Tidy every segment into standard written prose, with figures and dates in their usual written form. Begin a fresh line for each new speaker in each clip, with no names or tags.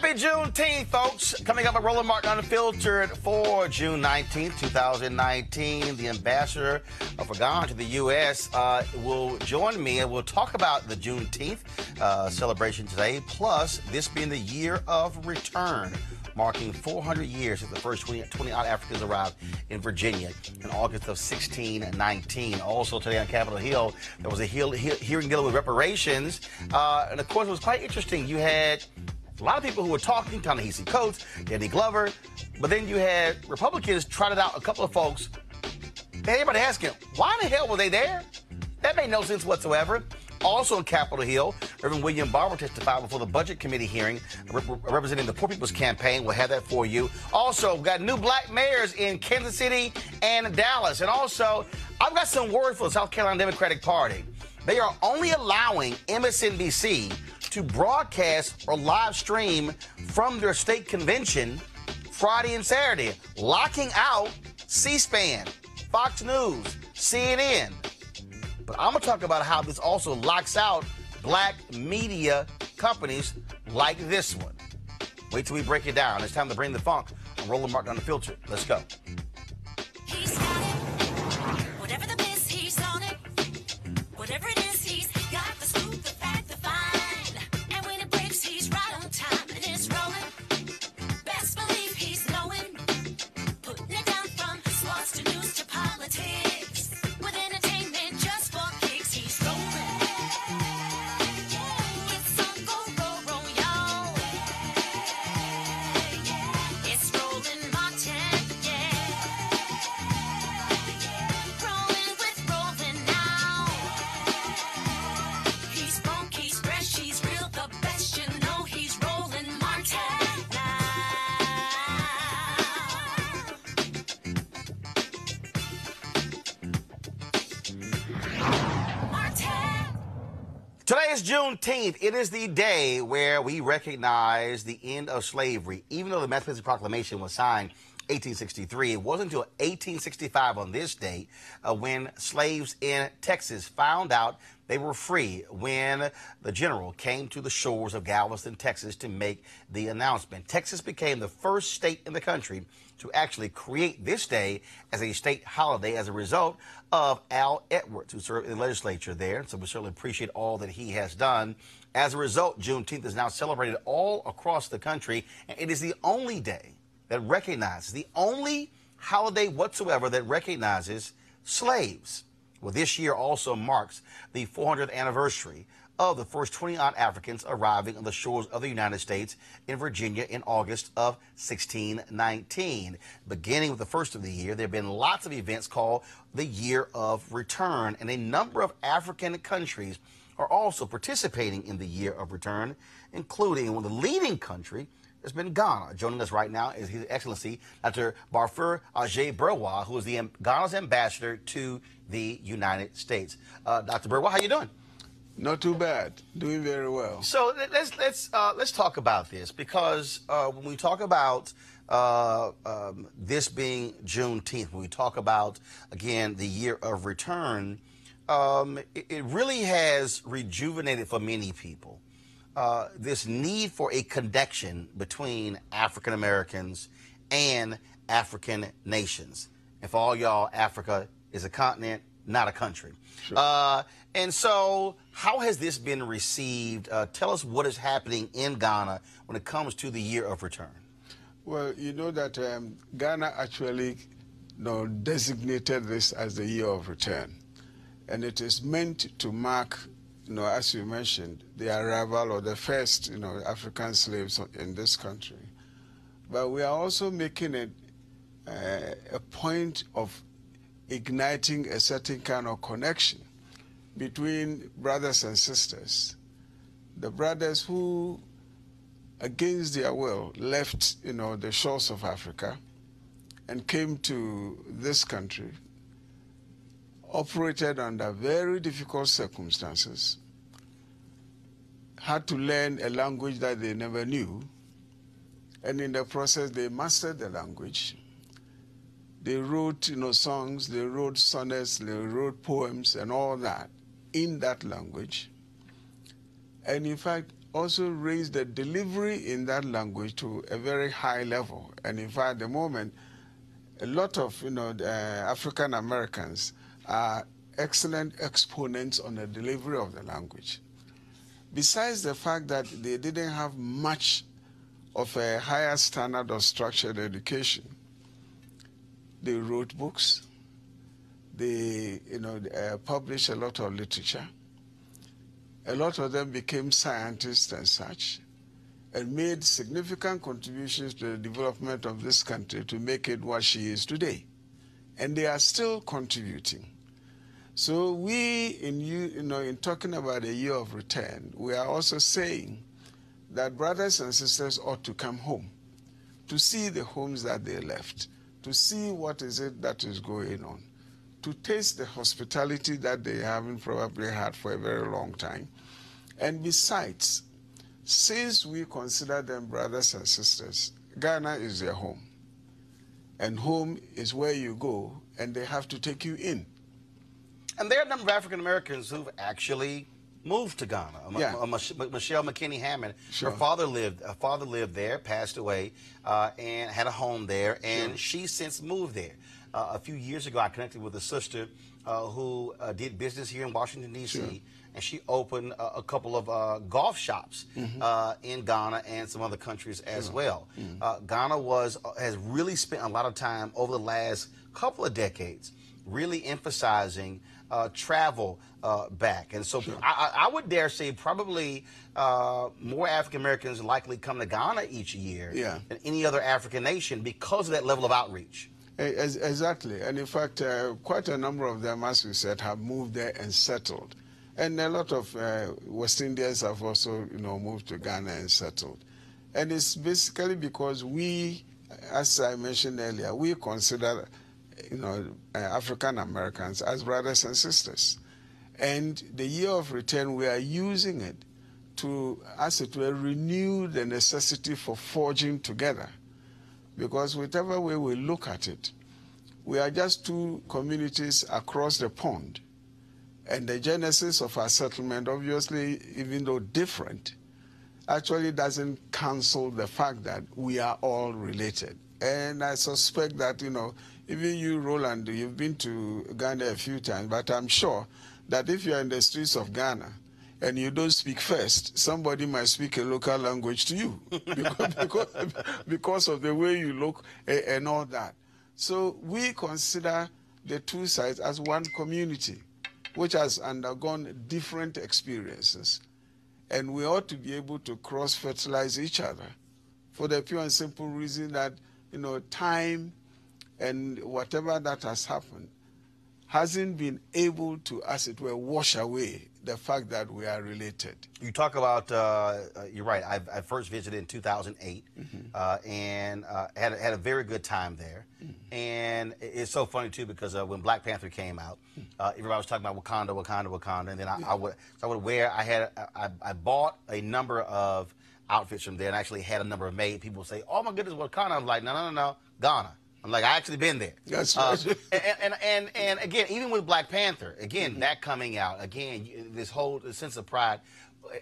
Happy Juneteenth, folks. Coming up at Roland Martin Unfiltered for June 19th, 2019. The ambassador for Ghana to the U.S. Will join me and we'll talk about the Juneteenth celebration today, plus this being the year of return, marking 400 years since the first 20-odd Africans arrived in Virginia in August of 1619. Also today on Capitol Hill, there was a hearing dealing with reparations. And of course, it was quite interesting. You had a lot of people who were talking, Ta-Nehisi Coates, Danny Glover, but then you had Republicans trotted out a couple of folks. Everybody asking, why in the hell were they there? That made no sense whatsoever. Also on Capitol Hill, Reverend William Barber testified before the Budget Committee hearing representing the Poor People's Campaign. We'll have that for you. Also, we've got new black mayors in Kansas City and Dallas. And also, I've got some word for the South Carolina Democratic Party. They are only allowing MSNBC to broadcast or live stream from their state convention Friday and Saturday, locking out C-SPAN, Fox News, CNN. But I'm going to talk about how this also locks out black media companies like this one. Wait till we break it down. It's time to bring the funk on Roland Martin Unfiltered. Let's go.
He's got it. Whatever the miss, he's on it. Whatever it is, he's got the scoop, the fact, the find. And when it breaks, he's right on time and it's rolling. Best believe he's knowing. Putting it down from sports to news to politics. With entertainment just for kicks, he's rolling. It's on go, y'all. It's Roland Martin, yeah. Rolling with Roland now. He's funk, he's fresh, he's real, the best, you know he's Roland Martin now. Martin.
Today is Juneteenth. It is the day where we recognize the end of slavery. Even though the Emancipation Proclamation was signed 1863, it wasn't until 1865 on this date when slaves in Texas found out they were free, when the general came to the shores of Galveston, Texas to make the announcement. Texas became the first state in the country to actually create this day as a state holiday as a result of Al Edwards, who served in the legislature there. So we certainly appreciate all that he has done. As a result, Juneteenth is now celebrated all across the country, and it is the only day that recognizes, the only holiday whatsoever that recognizes slaves. Well, this year also marks the 400th anniversary of the first 20-odd Africans arriving on the shores of the United States in Virginia in August of 1619. Beginning with the first of the year, there have been lots of events called the Year of Return, and a number of African countries are also participating in the Year of Return, including one of the leading country has been Ghana. Joining us right now is His Excellency Dr. Barfur Ajay Burwa, who is Ghana's ambassador to the United States. Dr. Burwa, how you doing?
Not too bad. Doing very well.
So let's talk about this, because when we talk about this being Juneteenth, when we talk about, again, the Year of Return, it really has rejuvenated for many people this need for a connection between African Americans and African nations. And for all y'all, Africa is a continent, not a country. Sure. And so how has this been received? Tell us what is happening in Ghana when it comes to the Year of Return.
Well, you know that Ghana actually designated this as the Year of Return. And it is meant to mark, as you mentioned, the arrival of the first, African slaves in this country. But we are also making it a point of igniting a certain kind of connection between brothers and sisters. The brothers who, against their will, left, the shores of Africa and came to this country, operated under very difficult circumstances, had to learn a language that they never knew, and in the process they mastered the language. They wrote, songs, they wrote sonnets, they wrote poems and all that in that language. And in fact, also raised the delivery in that language to a very high level. And in fact, at the moment, a lot of African Americans are excellent exponents on the delivery of the language. Besides the fact that they didn't have much of a higher standard of structured education, they wrote books, they published a lot of literature. A lot of them became scientists and such, and made significant contributions to the development of this country to make it what she is today. And they are still contributing. So we, in talking about a year of return, we are also saying that brothers and sisters ought to come home, to see the homes that they left, to see what is it that is going on, to taste the hospitality that they haven't probably had for a very long time. And besides, since we consider them brothers and sisters, Ghana is their home. And home is where you go, and they have to take you in.
And there are a number of African Americans who've actually moved to Ghana.
Yeah.
Michelle McKinney Hammond,
Sure.
her father lived there, passed away, and had a home there, and she's since moved there. A few years ago, I connected with a sister who did business here in Washington, D.C.,
Sure.
and she opened a couple of golf shops in Ghana and some other countries as well. Ghana has really spent a lot of time over the last couple of decades really emphasizing travel back. And so I would dare say probably more African Americans likely come to Ghana each year than any other African nation because of that level of outreach.
Exactly. And in fact, quite a number of them, as we said, have moved there and settled. And a lot of West Indians have also, moved to Ghana and settled. And it's basically because we, as I mentioned earlier, we consider, African Americans as brothers and sisters. And the year of return, we are using it to, as it were, renew the necessity for forging together. Because whichever way we look at it, we are just two communities across the pond. And the genesis of our settlement, obviously, even though different, actually doesn't cancel the fact that we are all related. And I suspect that, even you, Roland, you've been to Ghana a few times, but I'm sure that if you're in the streets of Ghana and you don't speak first, somebody might speak a local language to you because of the way you look and all that. So we consider the two sides as one community, which has undergone different experiences. And we ought to be able to cross-fertilize each other for the pure and simple reason that, time and whatever that has happened hasn't been able to, as it were, wash away the fact that we are related.
You talk about, you're right, I first visited in 2008 and had a very good time there. And it's so funny, too, because when Black Panther came out, everybody was talking about Wakanda, Wakanda, Wakanda. And then I bought a number of outfits from there and actually had a number of made. People say, oh, my goodness, Wakanda. I'm like, no, Ghana. I'm like, I actually been there.
That's right.
And again, even with Black Panther, again, that coming out, again, this whole sense of pride.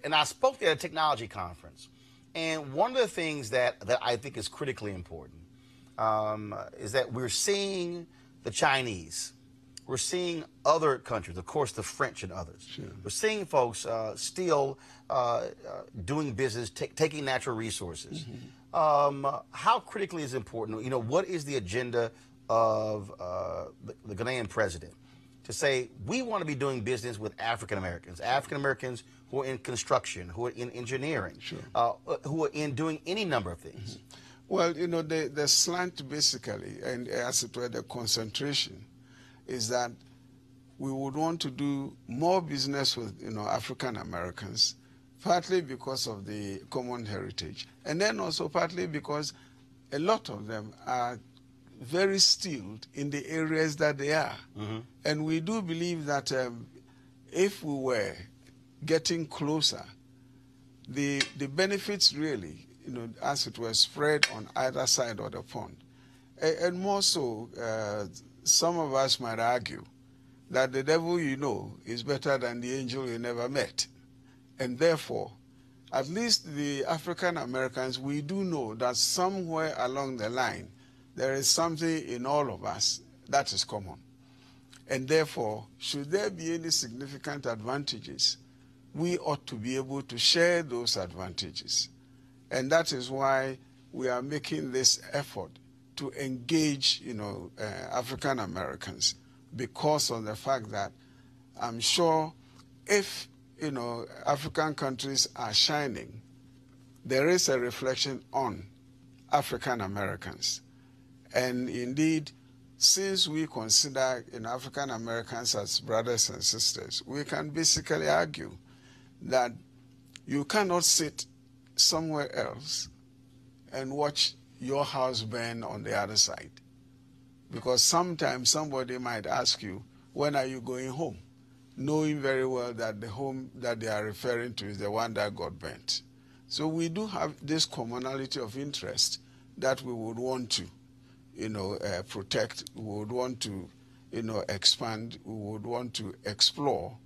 And I spoke at a technology conference. And one of the things that I think is critically important is that we're seeing the Chinese. We're seeing other countries, of course, the French and others.
Sure.
We're seeing folks still doing business, taking natural resources. How critically is it important? What is the agenda of the Ghanaian president to say we want to be doing business with African Americans who are in construction, who are in engineering, who are in doing any number of things?
Well, the slant basically, and as it were, the concentration, is that we would want to do more business with African Americans, partly because of the common heritage, and then also partly because a lot of them are very skilled in the areas that they are. And we do believe that if we were getting closer, the benefits really, as it were, spread on either side of the pond. And more so, some of us might argue that the devil is better than the angel you never met. And therefore, at least the African Americans, we do know that somewhere along the line, there is something in all of us that is common. And therefore, should there be any significant advantages, we ought to be able to share those advantages. And that is why we are making this effort to engage, African Americans, because of the fact that I'm sure if, African countries are shining, there is a reflection on African Americans. And indeed, since we consider African Americans as brothers and sisters, we can basically argue that you cannot sit somewhere else and watch your house burn on the other side. Because sometimes somebody might ask you, when are you going home? Knowing very well that the home that they are referring to is the one that got burnt. So we do have this commonality of interest that we would want to, protect, we would want to, expand, we would want to explore,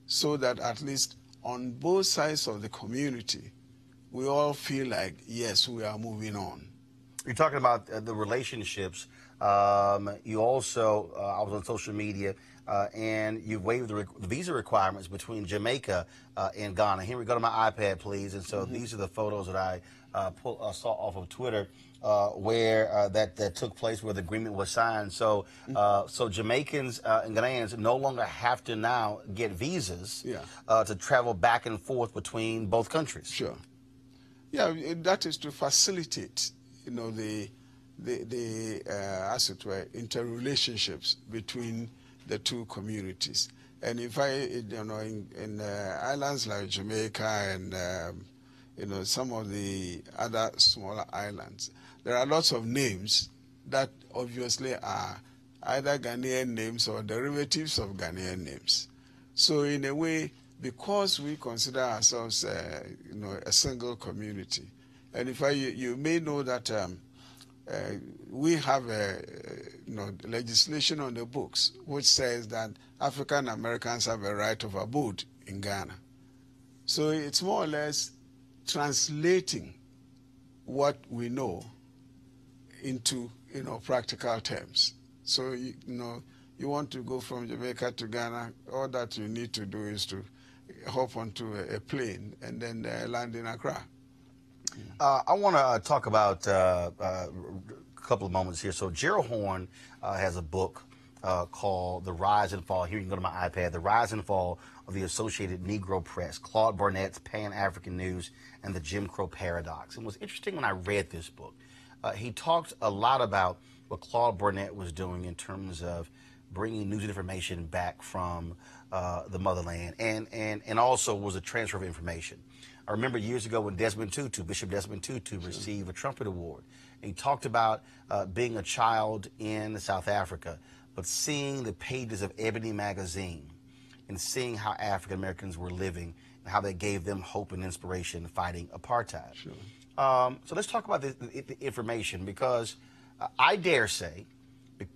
so that at least on both sides of the community, we all feel like, yes, we are moving on.
You're talking about the relationships. You also, I was on social media, and you've waived the visa requirements between Jamaica and Ghana. Here we go to my iPad, please. And so these are the photos that I saw off of Twitter where that took place, where the agreement was signed. So so Jamaicans and Ghanaians no longer have to now get visas to travel back and forth between both countries.
Sure. Yeah, that is to facilitate, the as it were, interrelationships between the two communities. And if in islands like Jamaica and some of the other smaller islands, there are lots of names that obviously are either Ghanaian names or derivatives of Ghanaian names. So in a way, because we consider ourselves, a single community, and in fact, you may know that we have legislation on the books which says that African Americans have a right of abode in Ghana. So it's more or less translating what we know into practical terms. So you want to go from Jamaica to Ghana, all that you need to do is to hop onto a plane and then land in Accra.
I want to talk about a couple of moments here. So Gerald Horne has a book called The Rise and Fall. Here you can go to my iPad. The Rise and Fall of the Associated Negro Press, Claude Barnett's Pan-African News, and the Jim Crow Paradox. And what's interesting when I read this book, he talked a lot about what Claude Barnett was doing in terms of bringing news and information back from the motherland, and also was a transfer of information. I remember years ago when Bishop Desmond Tutu received a Trumpet Award. And he talked about being a child in South Africa, but seeing the pages of Ebony magazine and seeing how African Americans were living and how they gave them hope and inspiration fighting apartheid.
Sure.
So let's talk about the information, because I dare say,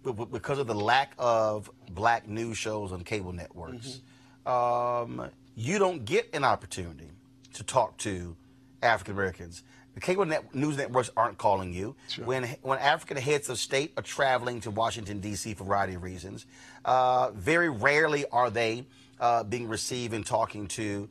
because of the lack of black news shows on cable networks, you don't get an opportunity to talk to African Americans. The cable news networks aren't calling you.
Sure.
When African heads of state are traveling to Washington, D.C. for a variety of reasons, very rarely are they being received and talking to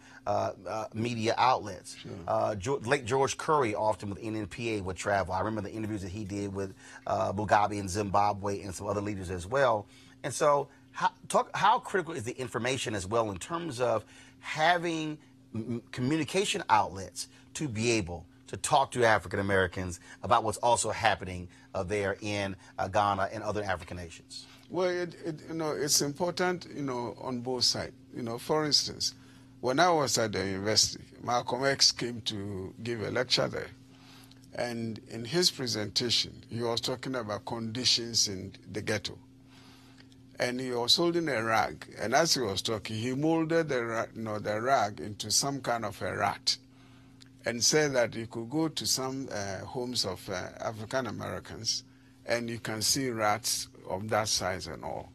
media outlets. Sure. Late George Curry, often with NNPA, would travel. I remember the interviews that he did with Mugabe in Zimbabwe and some other leaders as well. And so how critical is the information as well in terms of having communication outlets to be able to talk to African Americans about what's also happening there in Ghana and other African nations?
Well, it's important, on both sides. For instance, when I was at the university, Malcolm X came to give a lecture there. And in his presentation, he was talking about conditions in the ghetto. And he was holding a rag. And as he was talking, he molded the rag into some kind of a rat, and said that you could go to some homes of African Americans and you can see rats of that size and all.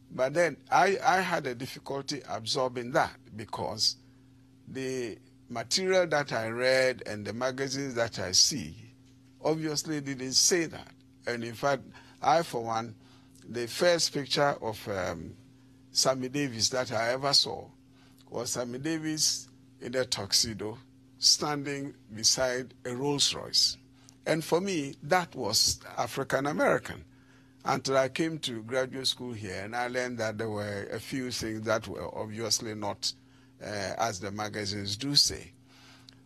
But then I had a difficulty absorbing that, because the material that I read and the magazines that I see obviously didn't say that. And in fact, I, for one, the first picture of Sammy Davis that I ever saw was Sammy Davis in a tuxedo standing beside a Rolls Royce. And for me, that was African American. Until I came to graduate school here and I learned that there were a few things that were obviously not as the magazines do say.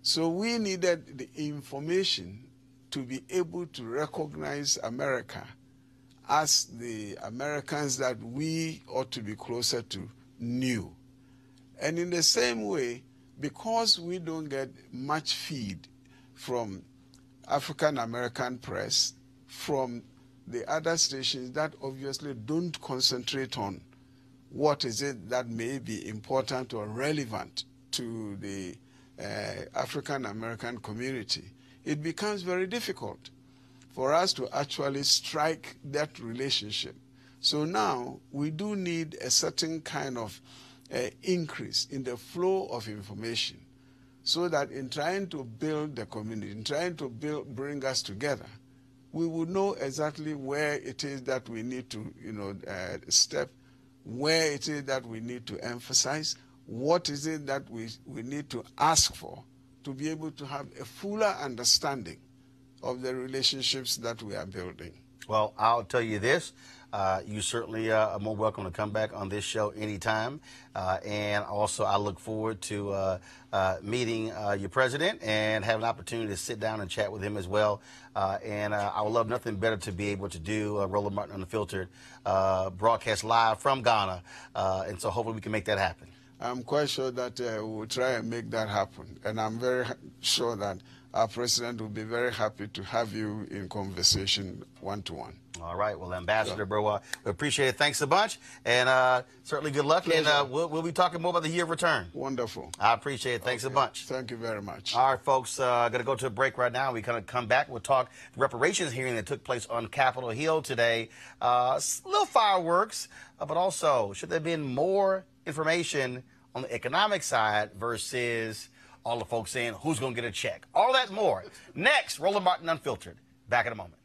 So we needed the information to be able to recognize America as the Americans that we ought to be closer to knew. And in the same way, because we don't get much feed from African American press, from the other stations that obviously don't concentrate on what is it that may be important or relevant to the African American community, it becomes very difficult for us to actually strike that relationship. So now we do need a certain kind of increase in the flow of information so that in trying to build the community, in trying to bring us together, we would know exactly where it is that we need to, step, where it is that we need to emphasize, what is it that we need to ask for to be able to have a fuller understanding of the relationships that we are building.
Well, I'll tell you this. You certainly are more welcome to come back on this show anytime. And also, I look forward to meeting your president and have an opportunity to sit down and chat with him as well. And I would love nothing better to be able to do Roland Martin Unfiltered broadcast live from Ghana. And so hopefully we can make that happen.
I'm quite sure that we will try and make that happen. And I'm very sure that our president will be very happy to have you in conversation one-to-one.
All right. Well, Ambassador Burwa, we appreciate it. Thanks a bunch. And certainly good luck. Pleasure. And we'll be talking more about the year of return.
Wonderful.
I appreciate it. Thanks a bunch.
Thank you very much.
All right, folks. Going to go to a break right now. We're going to come back. We'll talk reparations hearing that took place on Capitol Hill today. Little fireworks, but also should there have been more information on the economic side versus all the folks saying who's going to get a check. All that and more. Next, Roland Martin Unfiltered. Back in a moment.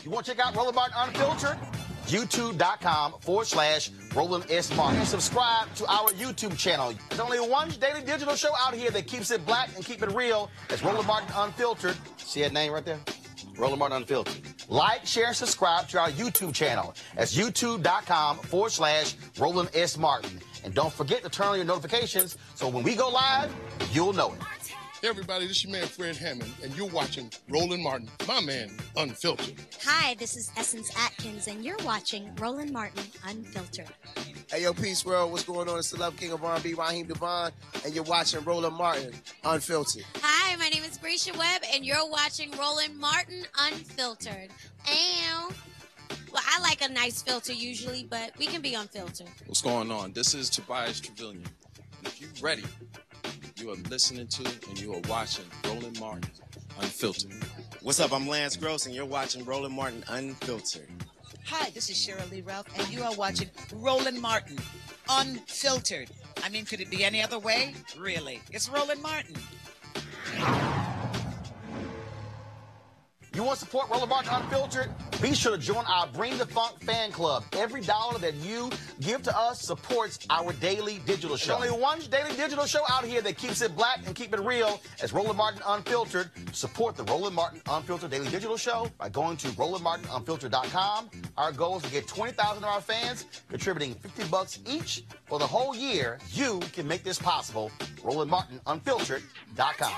You want to check out Roland Martin Unfiltered? YouTube.com/Roland S. Martin. Subscribe to our YouTube channel. There's only one daily digital show out here that keeps it black and keep it real. It's Roland Martin Unfiltered. See that name right there? Roland Martin Unfiltered. Like, share, and subscribe to our YouTube channel. That's YouTube.com/Roland S. Martin. And don't forget to turn on your notifications so when we go live, you'll know it.
Hey everybody, this is your man Fred Hammond, and you're watching Roland Martin, my man, Unfiltered.
Hi, this is Essence Atkins, and you're watching Roland Martin Unfiltered.
Hey, yo, Peace World, what's going on? It's the Love King of R&B, Raheem Devon, and you're watching Roland Martin Unfiltered.
Hi, my name is Brescia Webb, and you're watching Roland Martin Unfiltered. Well, I like a nice filter usually, but we can be unfiltered.
What's going on? This is Tobias Trevelyan. And if you're ready, you are listening to and you are watching Roland Martin Unfiltered.
What's up? I'm Lance Gross, and you're watching Roland Martin Unfiltered.
Hi, this is Cheryl Lee Ralph, and you are watching Roland Martin Unfiltered. I mean, could it be any other way? Really? It's Roland Martin.
You want to support Roland Martin Unfiltered? Be sure to join our Bring the Funk fan club. Every dollar that you give to us supports our daily digital show. There's only one daily digital show out here that keeps it black and keep it real. It's Roland Martin Unfiltered. Support the Roland Martin Unfiltered daily digital show by going to RolandMartinUnfiltered.com. Our goal is to get 20,000 of our fans contributing $50 each for the whole year. You can make this possible. RolandMartinUnfiltered.com.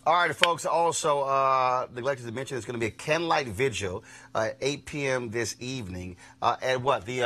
All right, folks, also neglected to mention there's going to be a candlelight vigil at 8 p.m. this evening at what? The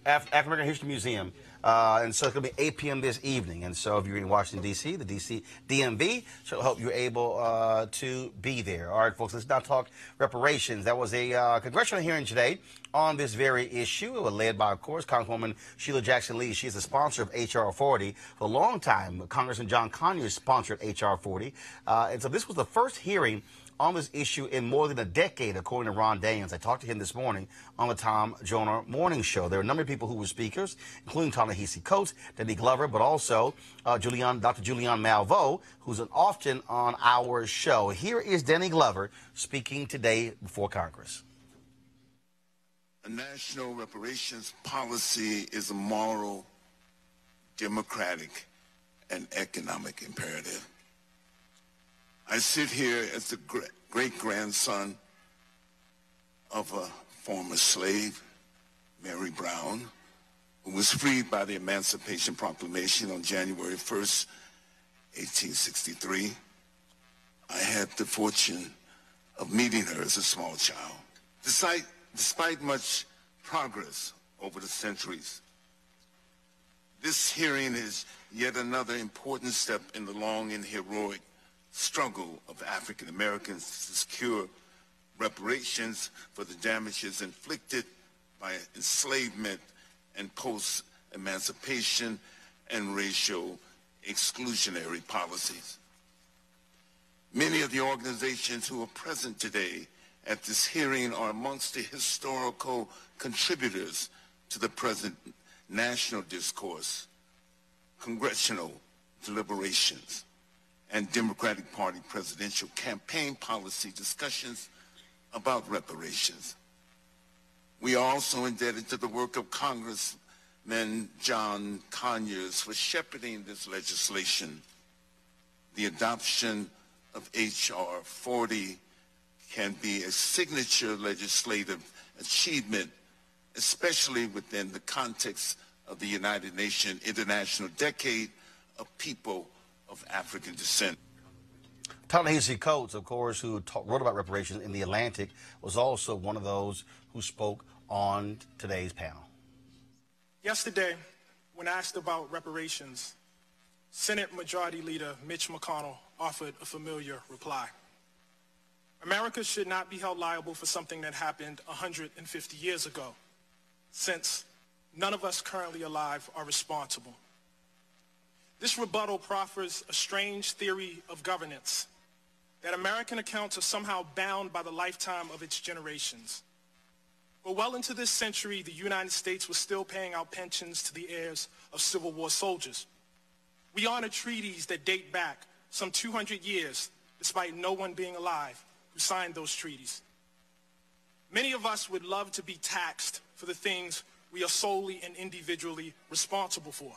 African American History Museum. And so it's going to be 8 p.m. this evening. And so if you're in Washington, D.C., the D.C. DMV, so I hope you're able to be there. All right, folks, let's now talk reparations. That was a congressional hearing today on this very issue. It was led by, of course, Congresswoman Sheila Jackson Lee. She's the sponsor of H.R. 40. For a long time, Congressman John Conyers sponsored H.R. 40. And so this was the first hearing on this issue in more than a decade, according to Ron Daniels. I talked to him this morning on the Tom Joyner Morning Show. There are a number of people who were speakers, including Ta-Nehisi Coates, Danny Glover, but also Dr. Julianne Malveaux, who's often on our show. Here is Danny Glover speaking today before Congress.
A national reparations policy is a moral, democratic, and economic imperative. I sit here as the great-grandson of a former slave, Mary Brown, who was freed by the Emancipation Proclamation on January 1st, 1863. I had the fortune of meeting her as a small child. Despite much progress over the centuries, this hearing is yet another important step in the long and heroic struggle of African Americans to secure reparations for the damages inflicted by enslavement and post-emancipation and racial exclusionary policies. Many of the organizations who are present today at this hearing are amongst the historical contributors to the present national discourse, congressional deliberations, and Democratic Party presidential campaign policy discussions about reparations. We are also indebted to the work of Congressman John Conyers for shepherding this legislation. The adoption of H.R. 40 can be a signature legislative achievement, especially within the context of the United Nations International Decade of People of African Descent.
Ta-Nehisi Coates, of course, who wrote about reparations in The Atlantic, was also one of those who spoke on today's panel.
Yesterday, when asked about reparations, Senate Majority Leader Mitch McConnell offered a familiar reply. America should not be held liable for something that happened 150 years ago, since none of us currently alive are responsible. This rebuttal proffers a strange theory of governance, that American accounts are somehow bound by the lifetime of its generations. But well into this century, the United States was still paying out pensions to the heirs of Civil War soldiers. We honor treaties that date back some 200 years, despite no one being alive who signed those treaties. Many of us would love to be taxed for the things we are solely and individually responsible for.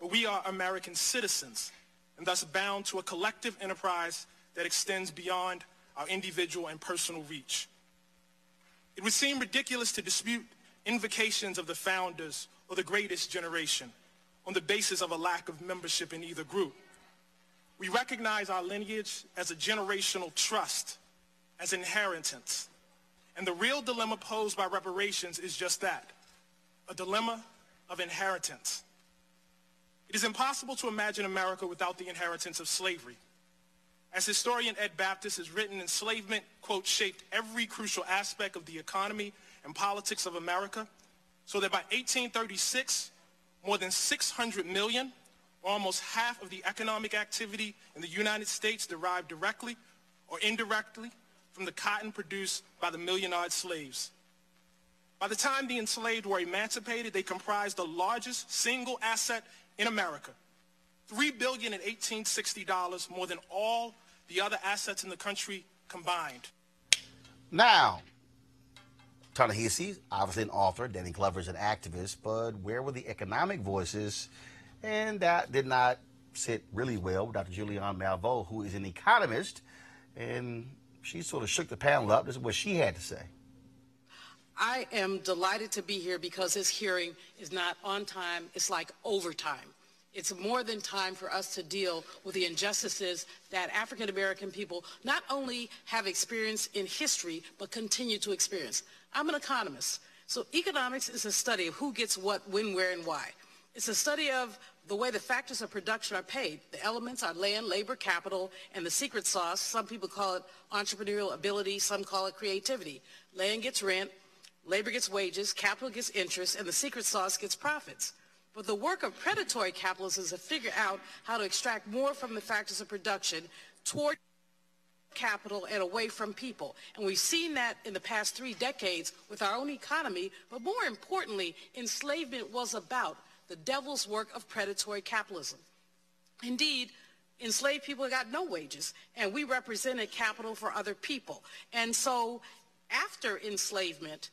But we are American citizens, and thus bound to a collective enterprise that extends beyond our individual and personal reach. It would seem ridiculous to dispute invocations of the founders or the greatest generation on the basis of a lack of membership in either group. We recognize our lineage as a generational trust, as inheritance. And the real dilemma posed by reparations is just that, a dilemma of inheritance. It is impossible to imagine America without the inheritance of slavery. As historian Ed Baptist has written, enslavement, quote, shaped every crucial aspect of the economy and politics of America, so that by 1836, more than 600 million, or almost half of the economic activity in the United States, derived directly or indirectly from the cotton produced by the million-odd slaves. By the time the enslaved were emancipated, they comprised the largest single asset in America, $3 billion in 1860 dollars, more than all the other assets in the country combined.
Now, Ta-Nehisi, obviously an author, Danny Glover's an activist, but where were the economic voices? And that did not sit really well with Dr. Julianne Malveaux, who is an economist, and she sort of shook the panel up. This is what she had to say.
I am delighted to be here because this hearing is not on time, it's like overtime. It's more than time for us to deal with the injustices that African American people not only have experienced in history, but continue to experience. I'm an economist, so economics is a study of who gets what, when, where, and why. It's a study of the way the factors of production are paid. The elements are land, labor, capital, and the secret sauce. Some people call it entrepreneurial ability, some call it creativity. Land gets rent, labor gets wages, capital gets interest, and the secret sauce gets profits. But the work of predatory capitalists is to figure out how to extract more from the factors of production toward capital and away from people. And we've seen that in the past 3 decades with our own economy, but more importantly, enslavement was about the devil's work of predatory capitalism. Indeed, enslaved people got no wages, and we represented capital for other people. And so after enslavement,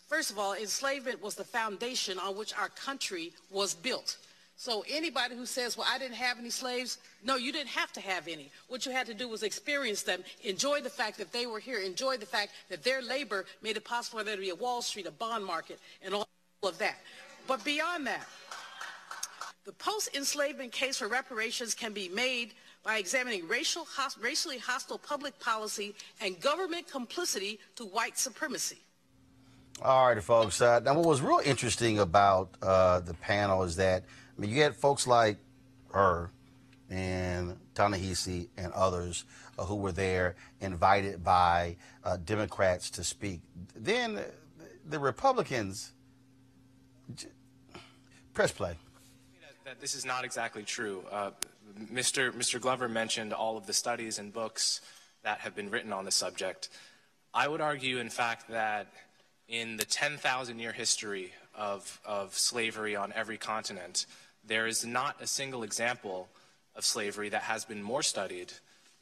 first of all, enslavement was the foundation on which our country was built. So anybody who says, well, I didn't have any slaves, no, you didn't have to have any. What you had to do was experience them, enjoy the fact that they were here, enjoy the fact that their labor made it possible for there to be a Wall Street, a bond market, and all of that. But beyond that, the post-enslavement case for reparations can be made by examining racially hostile public policy and government complicity to white supremacy.
All right, folks. Now, what was real interesting about the panel is that, I mean, you had folks like her and Ta-Nehisi and others who were there, invited by Democrats to speak. Then the Republicans, press play.
That this is not exactly true. Mr. Glover mentioned all of the studies and books that have been written on the subject. I would argue, in fact, that in the 10,000-year history of slavery on every continent, there is not a single example of slavery that has been more studied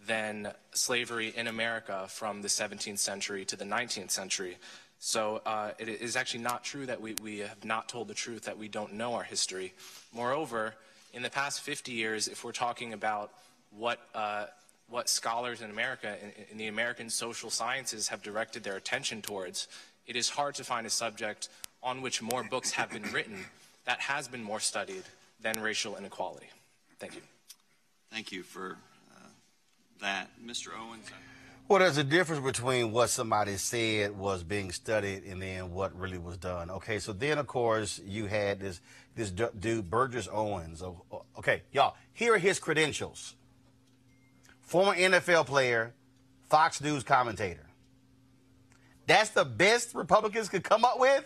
than slavery in America from the 17th century to the 19th century. So it is actually not true that we have not told the truth, that we don't know our history. Moreover, in the past 50 years, if we're talking about what scholars in America, in the American social sciences, have directed their attention towards, it is hard to find a subject on which more books have been written that has been more studied than racial inequality. Thank you.
Thank you for that. Mr. Owens?
Well, there's a difference between what somebody said was being studied and then what really was done. Okay, so then, of course, you had this dude, Burgess Owens. Okay, y'all, here are his credentials. Former NFL player, Fox News commentator. That's the best Republicans could come up with?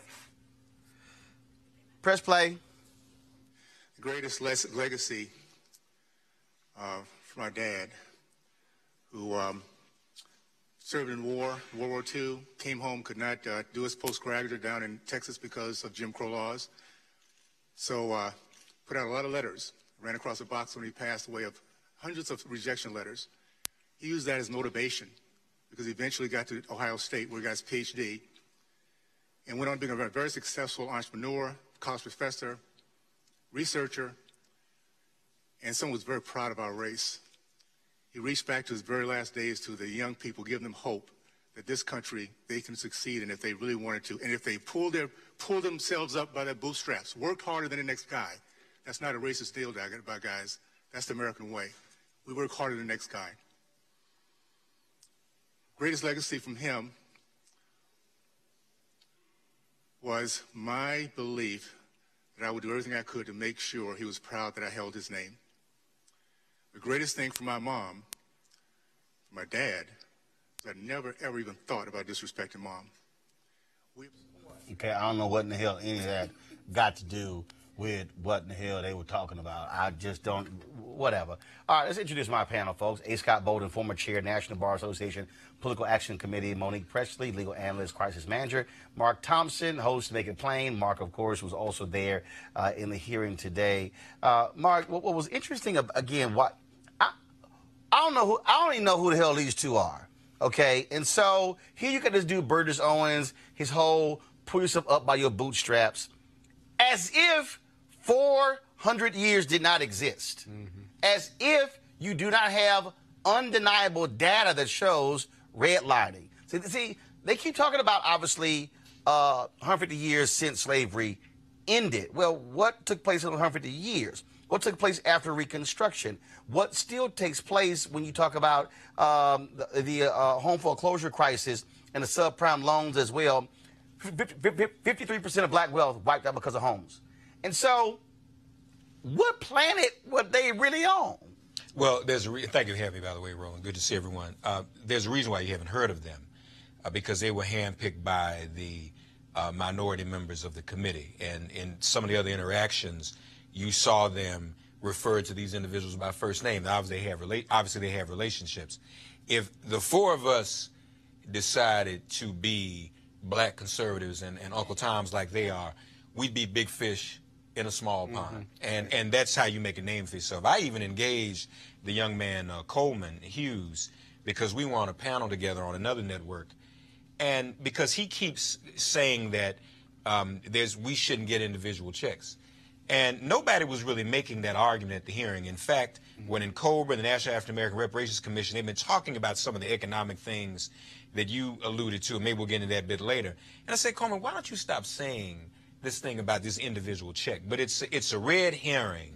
Press play.
The greatest legacy from my dad, who served in World War II, came home, could not do his postgraduate down in Texas because of Jim Crow laws. So put out a lot of letters, ran across a box when he passed away of hundreds of rejection letters. He used that as motivation because he eventually got to Ohio State where he got his PhD and went on being a very successful entrepreneur, college professor, researcher, and someone who was very proud of our race. He reached back to his very last days to the young people, giving them hope that this country, they can succeed, and if they really wanted to, and if they pull themselves up by their bootstraps, worked harder than the next guy. That's not a racist deal, guys. That's the American way. We work harder than the next guy. Greatest legacy from him was my belief that I would do everything I could to make sure he was proud that I held his name. The greatest thing for my mom, for my dad, is I never, ever even thought about disrespecting mom.
Okay, I don't know what in the hell any of that got to do with what in the hell they were talking about. I just don't, whatever. All right, let's introduce my panel, folks. A. Scott Bolden, former chair, National Bar Association, Political Action Committee. Monique Presley, legal analyst, crisis manager. Mark Thompson, host, Make It Plain. Mark, of course, was also there in the hearing today. Mark, what was interesting, again, I don't even know who the hell these two are. Okay, and so here you got this dude, Burgess Owens, his whole pull yourself up by your bootstraps, as if 400 years did not exist. As if you do not have undeniable data that shows redlining. See, they keep talking about, obviously, 150 years since slavery ended. Well, what took place in 150 years? What took place after Reconstruction? What still takes place when you talk about the home foreclosure crisis and the subprime loans as well? 53% of black wealth wiped out because of homes. And so, what planet were they really on?
Well, thank you for having me, by the way, Roland. Good to see everyone. There's a reason why you haven't heard of them, because they were handpicked by the minority members of the committee. And in some of the other interactions, you saw them refer to these individuals by first name. Obviously, they have relationships. if the four of us decided to be black conservatives and Uncle Tom's like they are, we'd be big fish in a small pond. And that's how you make a name for yourself. I even engaged the young man Coleman Hughes because we were on a panel together on another network. And because he keeps saying that we shouldn't get individual checks. And nobody was really making that argument at the hearing. In fact, when in Clyburn, the National African American Reparations Commission, they've been talking about some of the economic things that you alluded to, and maybe we'll get into that a bit later. And I said, Coleman, why don't you stop saying this thing about this individual check? But it's a red herring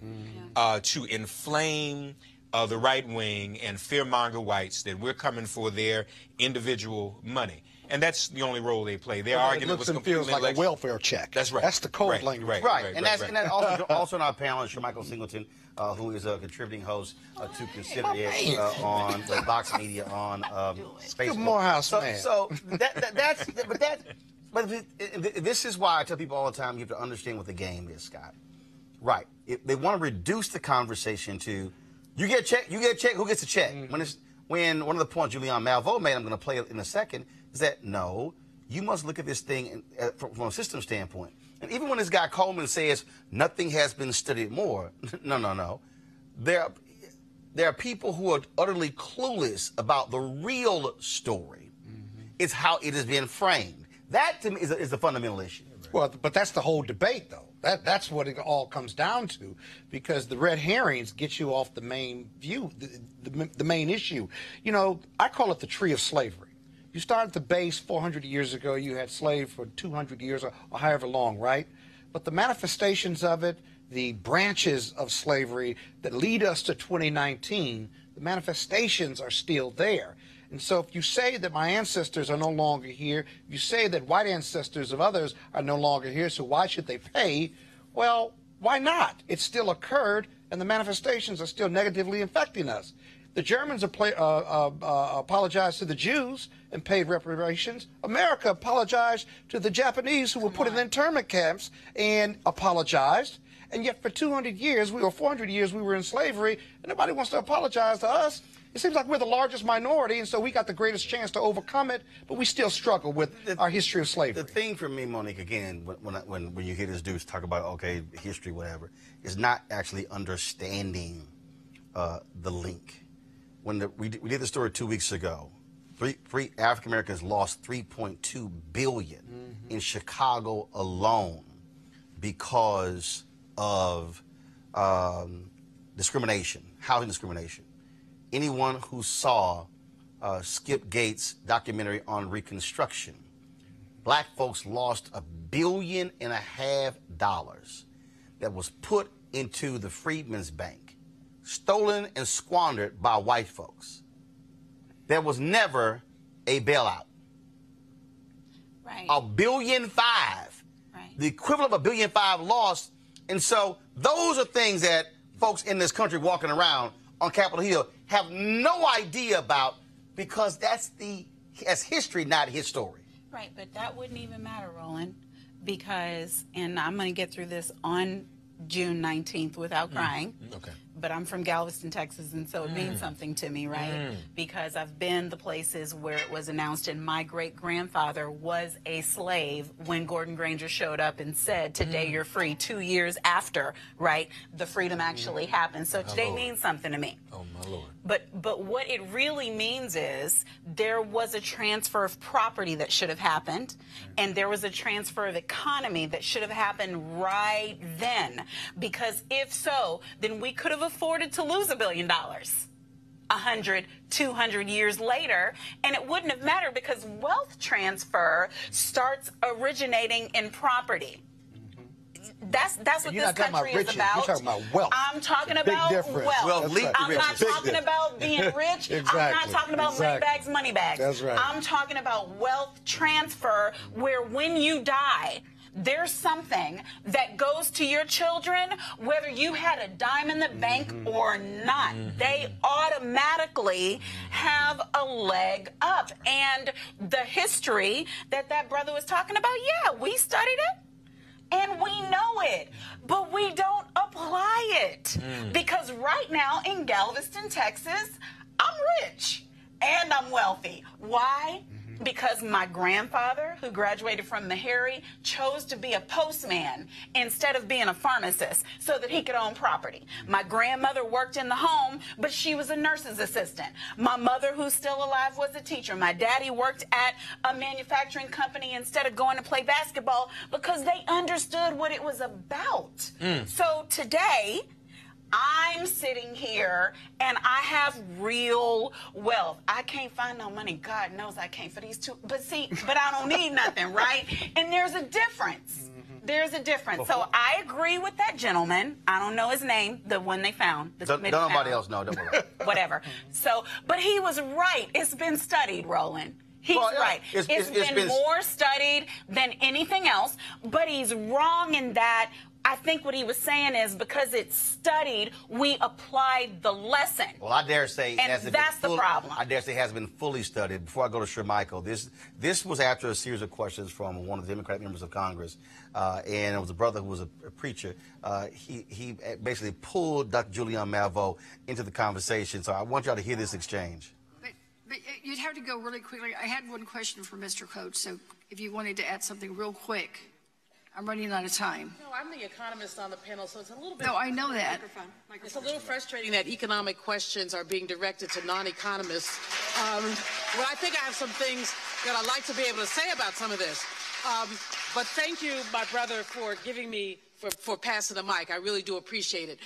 to inflame the right wing and fearmonger whites that we're coming for their individual money. And that's the only role they play. Their argument was completely
feels like a welfare check.
That's right.
That's the code language.
And that's also in our panel is Michael Singleton, who is a contributing host to Consider It on the Vox Media on Facebook.
Good Morehouse man.
So but this is why I tell people all the time you have to understand what the game is, Scott. Right. They want to reduce the conversation to you get a check, who gets a check? When one of the points Julian Malveaux made, I'm going to play it in a second, is that no, you must look at this thing from a system standpoint. And even when this guy Coleman says nothing has been studied more, no. There are people who are utterly clueless about the real story. It's how it has been framed. That, to me, is a fundamental issue.
Well, but that's the whole debate, though. That's what it all comes down to, because the red herrings get you off the main view, the main issue. You know, I call it the tree of slavery. You start at the base 400 years ago, you had slaves for 200 years or however long, right? But the manifestations of it, the branches of slavery that lead us to 2019, the manifestations are still there. And so if you say that my ancestors are no longer here, you say that white ancestors of others are no longer here, so why should they pay? Well, why not? It still occurred, and the manifestations are still negatively affecting us. The Germans apologized to the Jews and paid reparations. America apologized to the Japanese who were put in internment camps and apologized. And yet for 200 years, 400 years, we were in slavery, and nobody wants to apologize to us. It seems like we're the largest minority, and so we got the greatest chance to overcome it, but we still struggle with our history of slavery.
The thing for me, Monique, again, when you hear this dude talk about, okay, history, whatever, is not actually understanding the link. When we did the story 2 weeks ago, three African Americans lost $3.2 billion in Chicago alone because of discrimination, housing discrimination. Anyone who saw Skip Gates' documentary on Reconstruction, black folks lost $1.5 billion that was put into the Freedmen's Bank, stolen and squandered by white folks. There was never a bailout.
Right.
$1.5 billion. Right. The equivalent of $1.5 billion lost. And so those are things that folks in this country walking around on Capitol Hill have no idea about, because that's history, not his story.
Right, but that wouldn't even matter, Roland, because, and I'm going to get through this on June 19th without crying.
Okay.
But I'm from Galveston, Texas, and so it means something to me, right? Because I've been the places where it was announced, and my great-grandfather was a slave when Gordon Granger showed up and said, today you're free, 2 years after, right, the freedom actually happened. So today means something to me.
Oh, my Lord.
But what it really means is there was a transfer of property that should have happened, and there was a transfer of economy that should have happened right then. Because if so, then we could have afforded to lose $1 billion 100, 200 years later, and it wouldn't have mattered, because wealth transfer starts originating in property. That's what this country is about.
You're talking about wealth.
I'm talking about wealth. I'm not talking about being rich.
Exactly.
I'm not talking about money bags, money bags.
That's right.
I'm talking about wealth transfer, where when you die, there's something that goes to your children, whether you had a dime in the bank or not. They automatically have a leg up. And the history that brother was talking about, yeah, we studied it. And we know it, but we don't apply it. Because right now in Galveston, Texas, I'm rich. and I'm wealthy. Why? Because my grandfather, who graduated from Meharry, chose to be a postman instead of being a pharmacist so that he could own property. My grandmother worked in the home, but she was a nurse's assistant. My mother, who's still alive, was a teacher. My daddy worked at a manufacturing company instead of going to play basketball because they understood what it was about. So today, I'm sitting here and I have real wealth. I can't find no money. God knows I can't for these two. But see, but I don't need nothing, right? And there's a difference. There's a difference. So I agree with that gentleman. I don't know his name, the one they found.
Don't nobody else know. Don't worry.
Whatever. So, but he was right. It's been studied, Roland. He's right. It's been more studied than anything else, but he's wrong in that. I think what he was saying is because it's studied, we applied the lesson.
Well, I dare say,
that's the problem.
I dare say it has been fully studied. Before I go to Shermichael, this was after a series of questions from one of the Democratic members of Congress, and it was a brother who was a preacher. He basically pulled Dr. Julianne Malveaux into the conversation. So I want y'all to hear this exchange.
But you'd have to go really quickly. I had one question for Mr. Coates, so if you wanted to add something real quick. I'm running out of time.
No, I'm the economist on the panel, so it's a little bit...
No, I know that.
It's a little frustrating that economic questions are being directed to non-economists. Well, I think I have some things that I'd like to be able to say about some of this. But thank you, my brother, for giving me, for passing the mic. I really do appreciate it.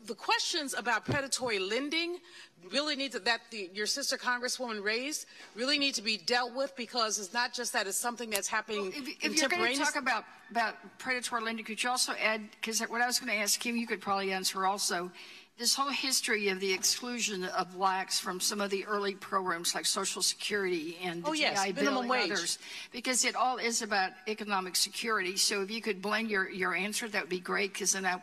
The questions about predatory lending really need to, your sister Congresswoman raised, really need to be dealt with because it's not just that it's something that's happening
if you're going to talk about predatory lending, could you also add, because what I was going to ask Kim, you could probably answer also, this whole history of the exclusion of blacks from some of the early programs like Social Security and the GI Bill and others, because it all is about economic security. So if you could blend your answer, that would be great, because then I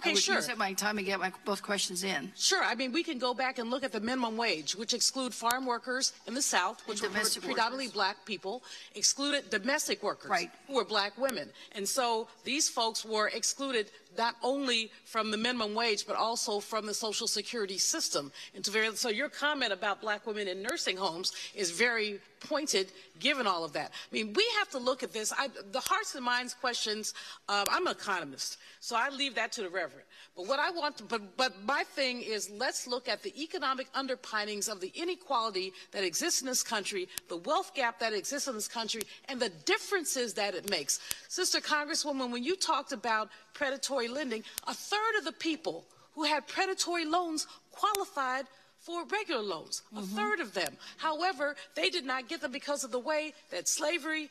would use up my time and get both questions in.
Sure. I mean, we can go back and look at the minimum wage, which exclude farm workers in the South, which were predominantly black people, excluded domestic workers who were black women. And so these folks were excluded not only from the minimum wage, but also from the Social Security system. And so your comment about black women in nursing homes is very pointed, given all of that. I mean, we have to look at this. The hearts and minds questions, I'm an economist, so I leave that to the Reverend. But what I want to, but my thing is, let's look at the economic underpinnings of the inequality that exists in this country, the wealth gap that exists in this country, and the differences that it makes. Sister Congresswoman, when you talked about predatory lending, a third of the people who had predatory loans qualified for regular loans, a third of them. However, they did not get them because of the way that slavery,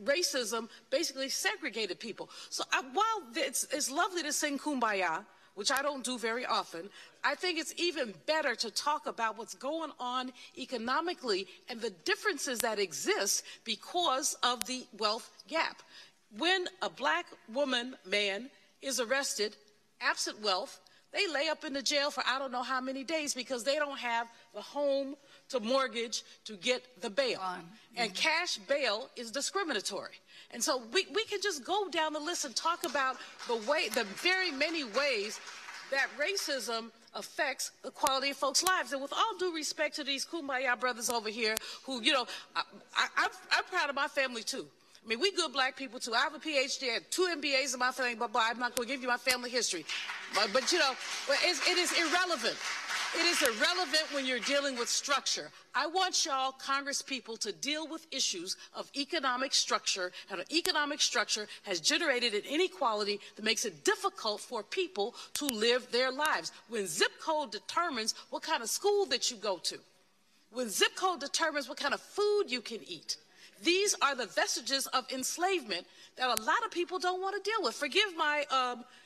racism basically segregated people. So while it's lovely to sing Kumbaya, which I don't do very often, I think it's even better to talk about what's going on economically and the differences that exist because of the wealth gap. When a black woman, man, is arrested, absent wealth, they lay up in the jail for I don't know how many days because they don't have the home to mortgage to get the bail. And cash bail is discriminatory. And so we can just go down the list and talk about the very many ways that racism affects the quality of folks' lives. And with all due respect to these Kumbaya brothers over here who, you know, I'm proud of my family too. I mean, we good black people too. I have a PhD, I have 2 MBAs in my family, but I'm not going to give you my family history. But you know, it is irrelevant. It is irrelevant when you're dealing with structure. I want y'all, Congress people, to deal with issues of economic structure, and an economic structure has generated an inequality that makes it difficult for people to live their lives. When zip code determines what kind of school that you go to, when zip code determines what kind of food you can eat, these are the vestiges of enslavement that a lot of people don't want to deal with. Forgive my,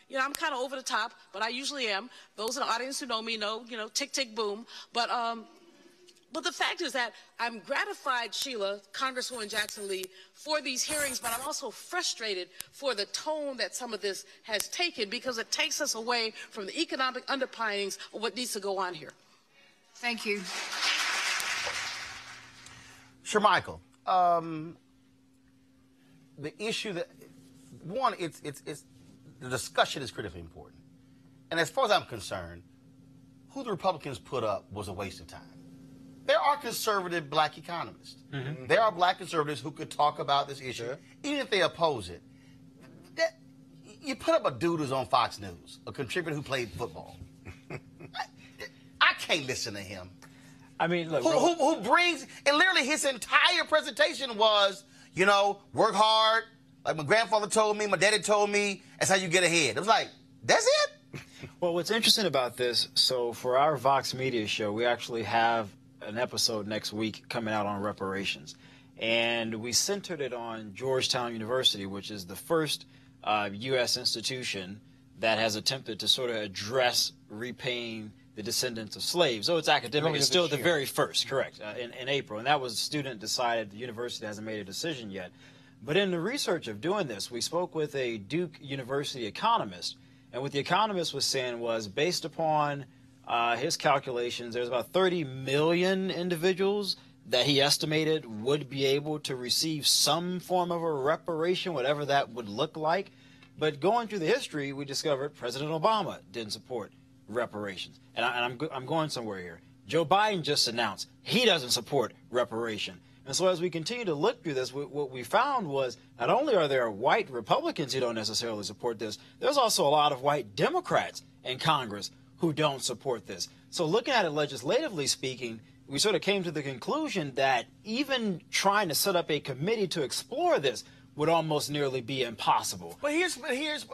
you know, I'm kind of over the top, but I usually am. Those in the audience who know me know, you know, tick, tick, boom. But the fact is that I'm gratified, Sheila, Congresswoman Jackson Lee, for these hearings, but I'm also frustrated for the tone that some of this has taken because it takes us away from the economic underpinnings of what needs to go on here.
Thank you.
Shermichael. The issue that, one, it's the discussion is critically important. And as far as I'm concerned, who the Republicans put up was a waste of time. There are are conservative black economists. There are black conservatives who could talk about this issue, even if they oppose it. You put up a dude who's on Fox News, a contributor who played football. I can't listen to him.
I mean, look,
who brings, and literally his entire presentation was, you know, work hard. Like my grandfather told me, my daddy told me, that's how you get ahead. It was like, that's it?
Well, what's interesting about this, so for our Vox Media show, we actually have an episode next week coming out on reparations. And we centered it on Georgetown University, which is the first U.S. institution that has attempted to sort of address repaying the descendants of slaves. So it's academic. It's still the very first, correct, in April. And that was student decided. The university hasn't made a decision yet. But in the research of doing this, we spoke with a Duke University economist. And what the economist was saying was, based upon his calculations, there's about 30 million individuals that he estimated would be able to receive some form of a reparation, whatever that would look like. But going through the history, we discovered President Obama didn't support reparations. And I'm going somewhere here. Joe Biden just announced he doesn't support reparation. And so as we continue to look through this, what we found was not only are there white Republicans who don't necessarily support this, there's also a lot of white Democrats in Congress who don't support this. So looking at it legislatively speaking, we sort of came to the conclusion that even trying to set up a committee to explore this would almost nearly be impossible.
But here's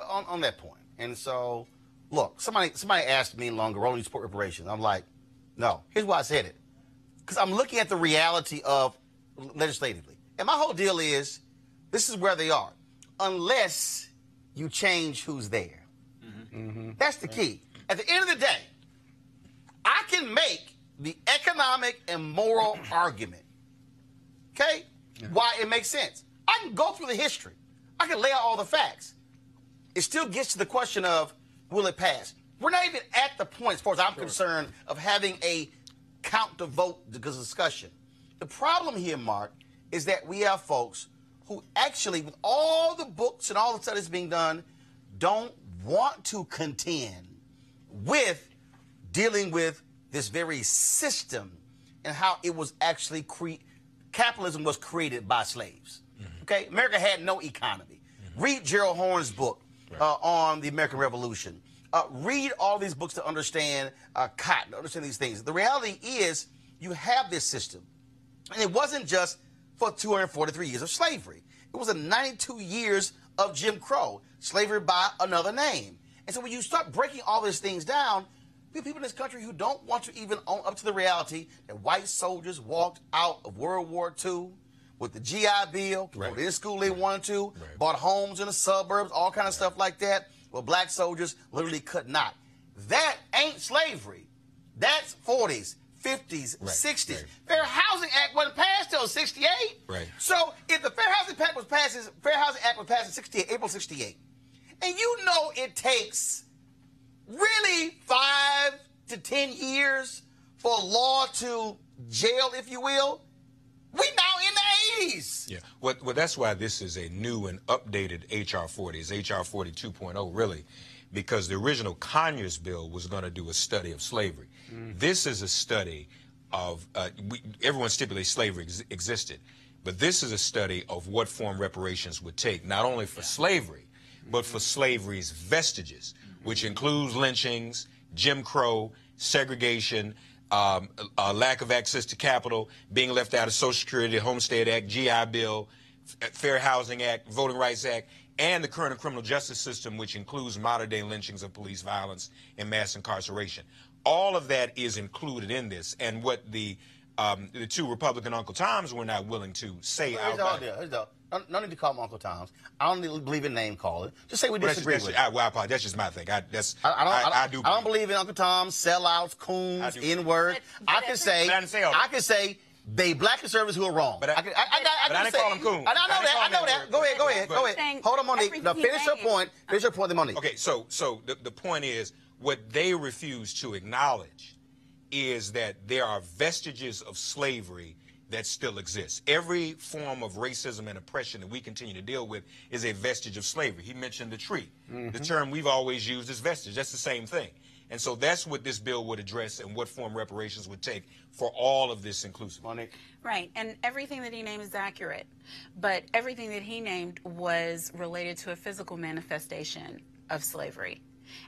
on that point. And so, look, somebody asked me longer, Roland, you support reparations? I'm like, no. Here's why I said it. Because I'm looking at the reality of legislatively. And my whole deal is, this is where they are. Unless you change who's there. That's the key. At the end of the day, I can make the economic and moral argument, okay, why it makes sense. I can go through the history. I can lay out all the facts. It still gets to the question of, will it pass? We're not even at the point, as far as I'm concerned, of having a count to vote discussion. The problem here, Mark, is that we have folks who actually, with all the books and all the studies being done, don't want to contend with dealing with this very system and how it was actually capitalism was created by slaves. Okay, America had no economy. Read Gerald Horne's book on the American Revolution. Read all these books to understand cotton, to understand these things. The reality is you have this system. And it wasn't just for 243 years of slavery. It was 92 years of Jim Crow, slavery by another name. And so when you start breaking all these things down, we have people in this country who don't want to even own up to the reality that white soldiers walked out of World War II with the GI Bill, went in school they wanted to, bought homes in the suburbs, all kind of stuff like that. Well, black soldiers literally could not. That ain't slavery. That's 40s. 50s, 60s. Fair Housing Act wasn't passed till 68. So if the Fair Housing Act was passed in 68, April 68, and you know it takes really 5 to 10 years for law to jail, if you will, we now in the 80s.
Yeah, well, that's why this is a new and updated H.R. 40. It's H.R. 40 2.0, really, because the original Conyers bill was going to do a study of slavery. This is a study of, everyone stipulates slavery existed, but this is a study of what form reparations would take, not only for slavery, but for slavery's vestiges, which includes lynchings, Jim Crow, segregation, lack of access to capital, being left out of Social Security, Homestead Act, GI Bill, Fair Housing Act, Voting Rights Act, and the current criminal justice system, which includes modern-day lynchings of police violence and mass incarceration. All of that is included in this, and what the two Republican Uncle Toms were not willing to say out loud.
No need to call them Uncle Toms. I don't believe in name calling. Just say we disagree with it.
I apologize. That's just my thing. I
don't believe in Uncle Toms, sellouts, coons, N-word. I can say they black conservatives who are wrong.
But I didn't call them coons.
I know that. Go ahead. Hold on, Monique. Now finish your point. Finish your point, Monique.
Okay, so the point is, what they refuse to acknowledge is that there are vestiges of slavery that still exist. Every form of racism and oppression that we continue to deal with is a vestige of slavery. He mentioned the tree. The term we've always used is vestige. That's the same thing. And so that's what this bill would address and what form reparations would take for all of this inclusive.
Monique?
Right, and everything that he named is accurate, but everything that he named was related to a physical manifestation of slavery.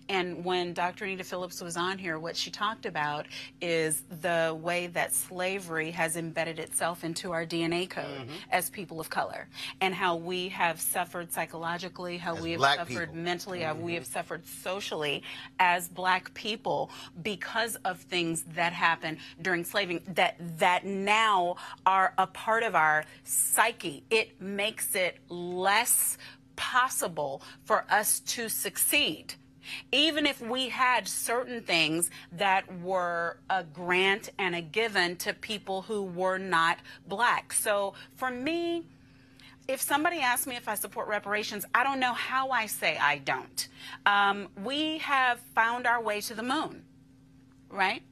And when Dr. Anita Phillips was on here, what she talked about is the way that slavery has embedded itself into our DNA code as people of color, and how we have suffered psychologically, how we have suffered mentally, how we have suffered socially as black people because of things that happened during slavery that now are a part of our psyche. It makes it less possible for us to succeed. Even if we had certain things that were a grant and a given to people who were not black. So for me, if somebody asks me if I support reparations, I don't know how I say I don't. We have found our way to the moon, right?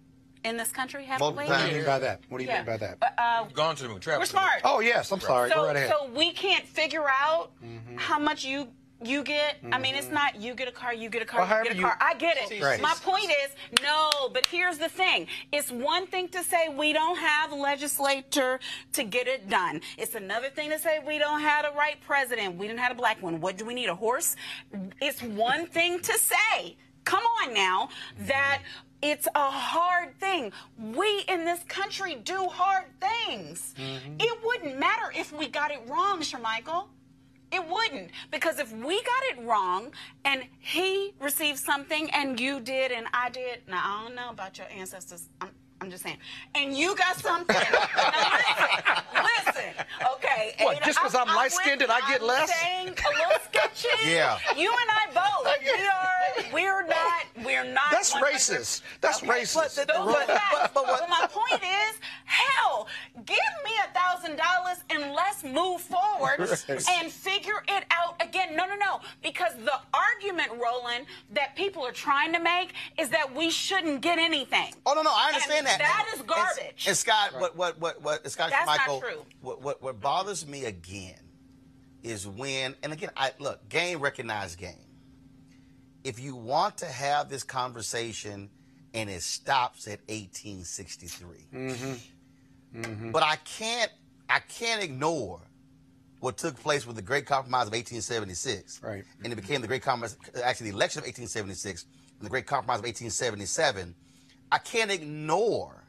In this country, haven't we?
What do you mean by that? What do you mean by that?
Gone to the moon, travel.
We're smart.
Oh, yes, I'm sorry.
So,
Go right ahead.
So we can't figure out how much you get. I mean, it's not you get a car, you get a car, you get a car. I get it.
Right.
My point is, no, but here's the thing. It's one thing to say we don't have a legislature to get it done. It's another thing to say we don't have a right president. We didn't have a black one. What do we need, a horse? It's one thing to say, come on now, that it's a hard thing. We in this country do hard things. It wouldn't matter if we got it wrong, Shermichael. It wouldn't, because if we got it wrong and he received something and you did and I did, now I don't know about your ancestors, I'm just saying, and you got something, now listen, okay.
What, just because I'm light-skinned did I get less?
Saying a little sketchy.
Yeah.
You and I both, we're not.
That's
one-
racist. That's racist.
But my point is, hell, give me $1,000 and let's move forward and figure it out again. No, because the argument, Roland, that people are trying to make is that we shouldn't get anything.
Oh, no, I understand that.
That is garbage.
And Scott, what Scott
That's not
Michael,
true.
what bothers me again is when, and again, look, game recognized game. If you want to have this conversation and it stops at 1863, but I can't ignore what took place with the Great Compromise of 1876,
right?
And it became the Great Compromise, actually the election of 1876, and the Great Compromise of 1877. I can't ignore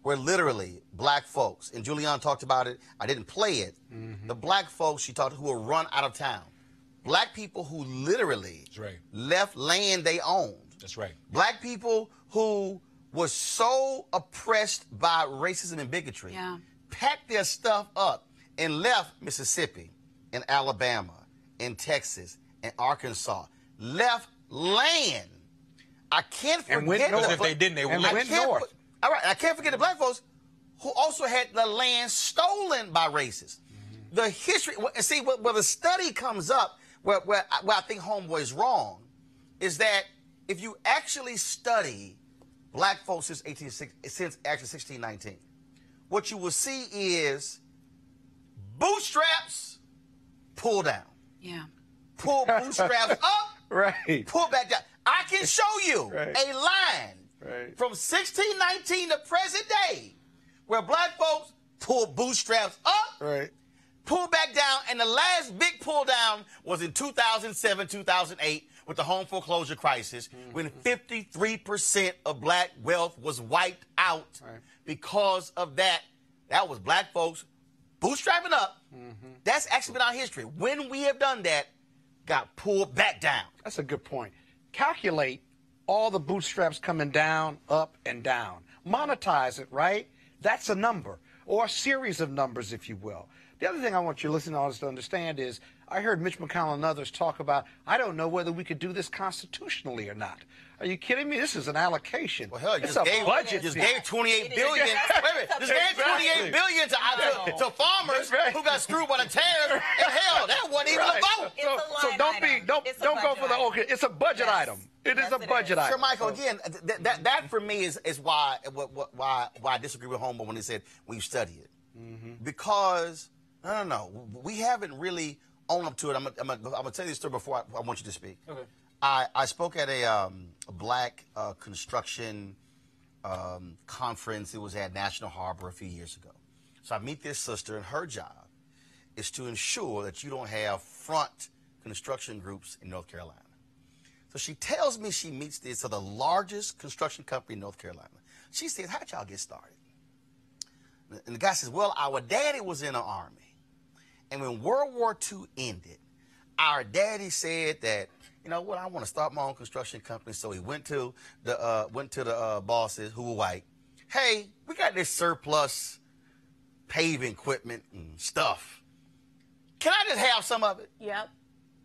where literally black folks, and Julianne talked about it, I didn't play it, the black folks she talked to who were run out of town. Black people who literally left land they owned.
That's right.
Black people who were so oppressed by racism and bigotry, packed their stuff up and left Mississippi and Alabama and Texas and Arkansas, left land. I can't forget
and went north. If they didn't, they went north.
All right, I can't forget the black folks who also had the land stolen by racists. The history, see, where the study comes up, where I think Homeboy is wrong, is that if you actually study black folks since actually 1619, what you will see is bootstraps pull down.
Yeah.
Pull bootstraps up.
Right.
Pull back down. I can show you a line from 1619 to present day where black folks pull bootstraps up, pull back down, and the last big pull down was in 2007, 2008 with the home foreclosure crisis, when 53% of black wealth was wiped out because of that. That was black folks bootstrapping up. That's actually been our history. When we have done that, got pulled back down.
That's a good point. Calculate all the bootstraps coming down, up, and down. Monetize it, right? That's a number, or a series of numbers, if you will. The other thing I want you listeners to understand is, I heard Mitch McConnell and others talk about, I don't know whether we could do this constitutionally or not. Are you kidding me? This is an allocation.
Well, hell, you
it's
just
a
gave,
budget.
just gave $28 billion. Just gave $28 billion to farmers who got screwed by the tariffs. And hell, that wasn't even a vote.
So don't go for the okay. It's a budget item. It is a budget item.
Sure, Michael. Again, that for me is why I disagree with Homer when he said when you study it, because we haven't really owned up to it. I'm gonna tell you this story before I want you to speak.
Okay.
I spoke at a black construction conference. It was at National Harbor a few years ago. So I meet this sister, and her job is to ensure that you don't have front construction groups in North Carolina. So she tells me she meets this of the largest construction company in North Carolina. She says, how'd y'all get started? And the guy says, well, our daddy was in the Army. And when World War II ended, our daddy said that, you know what, I want to start my own construction company. So he went to the bosses who were white. Hey, we got this surplus paving equipment and stuff. Can I just have some of it?
Yep.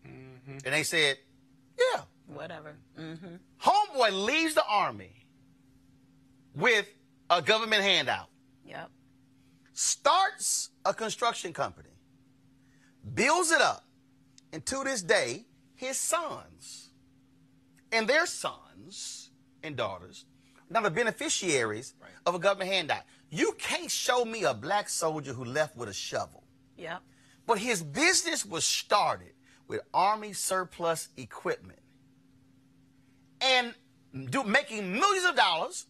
And they said, yeah.
Whatever.
Homeboy leaves the Army with a government handout.
Yep.
Starts a construction company. Builds it up. And to this day, his sons and their sons and daughters are now the beneficiaries of a government handout. You can't show me a black soldier who left with a shovel.
Yep.
But his business was started with Army surplus equipment and making millions of dollars.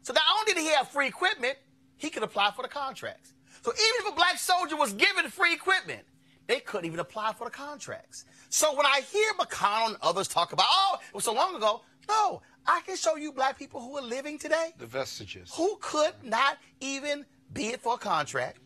So not only did he have free equipment, he could apply for the contracts. So even if a black soldier was given free equipment, they couldn't even apply for the contracts. So when I hear McConnell and others talk about, oh, it was so long ago, no, I can show you black people who are living today.
The vestiges.
Who could not even bid for a contract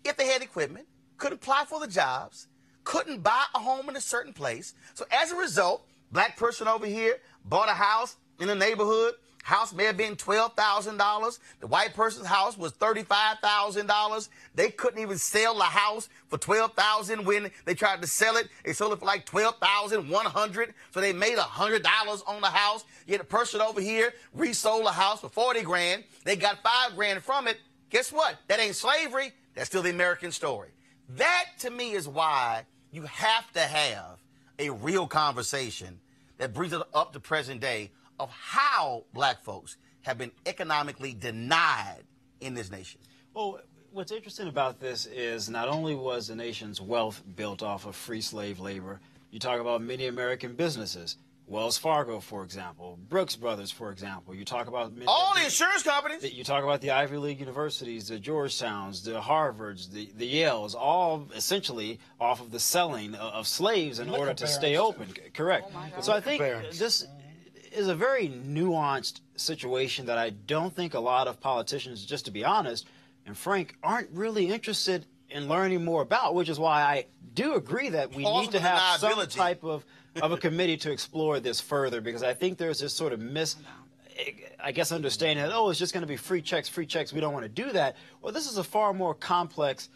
if they had equipment, couldn't apply for the jobs, couldn't buy a home in a certain place. So as a result, black person over here bought a house in a neighborhood. House may have been $12,000. The white person's house was $35,000. They couldn't even sell the house for $12,000 when they tried to sell it. They sold it for like $12,100. So they made $100 on the house. Yet a person over here resold the house for 40 grand. They got 5 grand from it. Guess what? That ain't slavery. That's still the American story. That to me is why you have to have a real conversation that brings it up to present day of how black folks have been economically denied in this nation.
Well, what's interesting about this is not only was the nation's wealth built off of free slave labor, you talk about many American businesses, Wells Fargo, for example, Brooks Brothers, for example. You talk about
all the insurance companies.
You talk about the Ivy League universities, the Georgetowns, the Harvards, the Yales, all essentially off of the selling of slaves in order to stay open. Correct. So I think this is a very nuanced situation that I don't think a lot of politicians, just to be honest and frank, aren't really interested in learning more about, which is why I do agree that we need to have some type of a committee to explore this further, because I think there's this sort of understanding that, oh, it's just going to be free checks, we don't want to do that. Well, this is a far more complex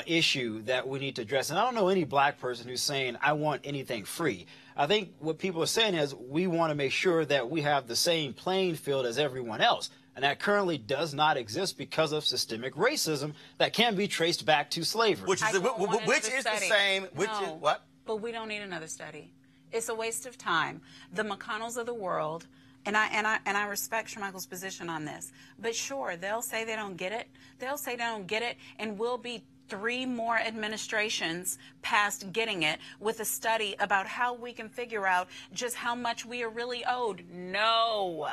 issue that we need to address. And I don't know any black person who's saying, I want anything free. I think what people are saying is we want to make sure that we have the same playing field as everyone else. And that currently does not exist because of systemic racism that can be traced back to slavery.
Which is the same. What?
But we don't need another study. It's a waste of time. The McConnells of the world, and I respect Shermichael's position on this, but sure, they'll say they don't get it. They'll say they don't get it, and we'll be 3 more administrations past getting it with a study about how we can figure out just how much we are really owed. No.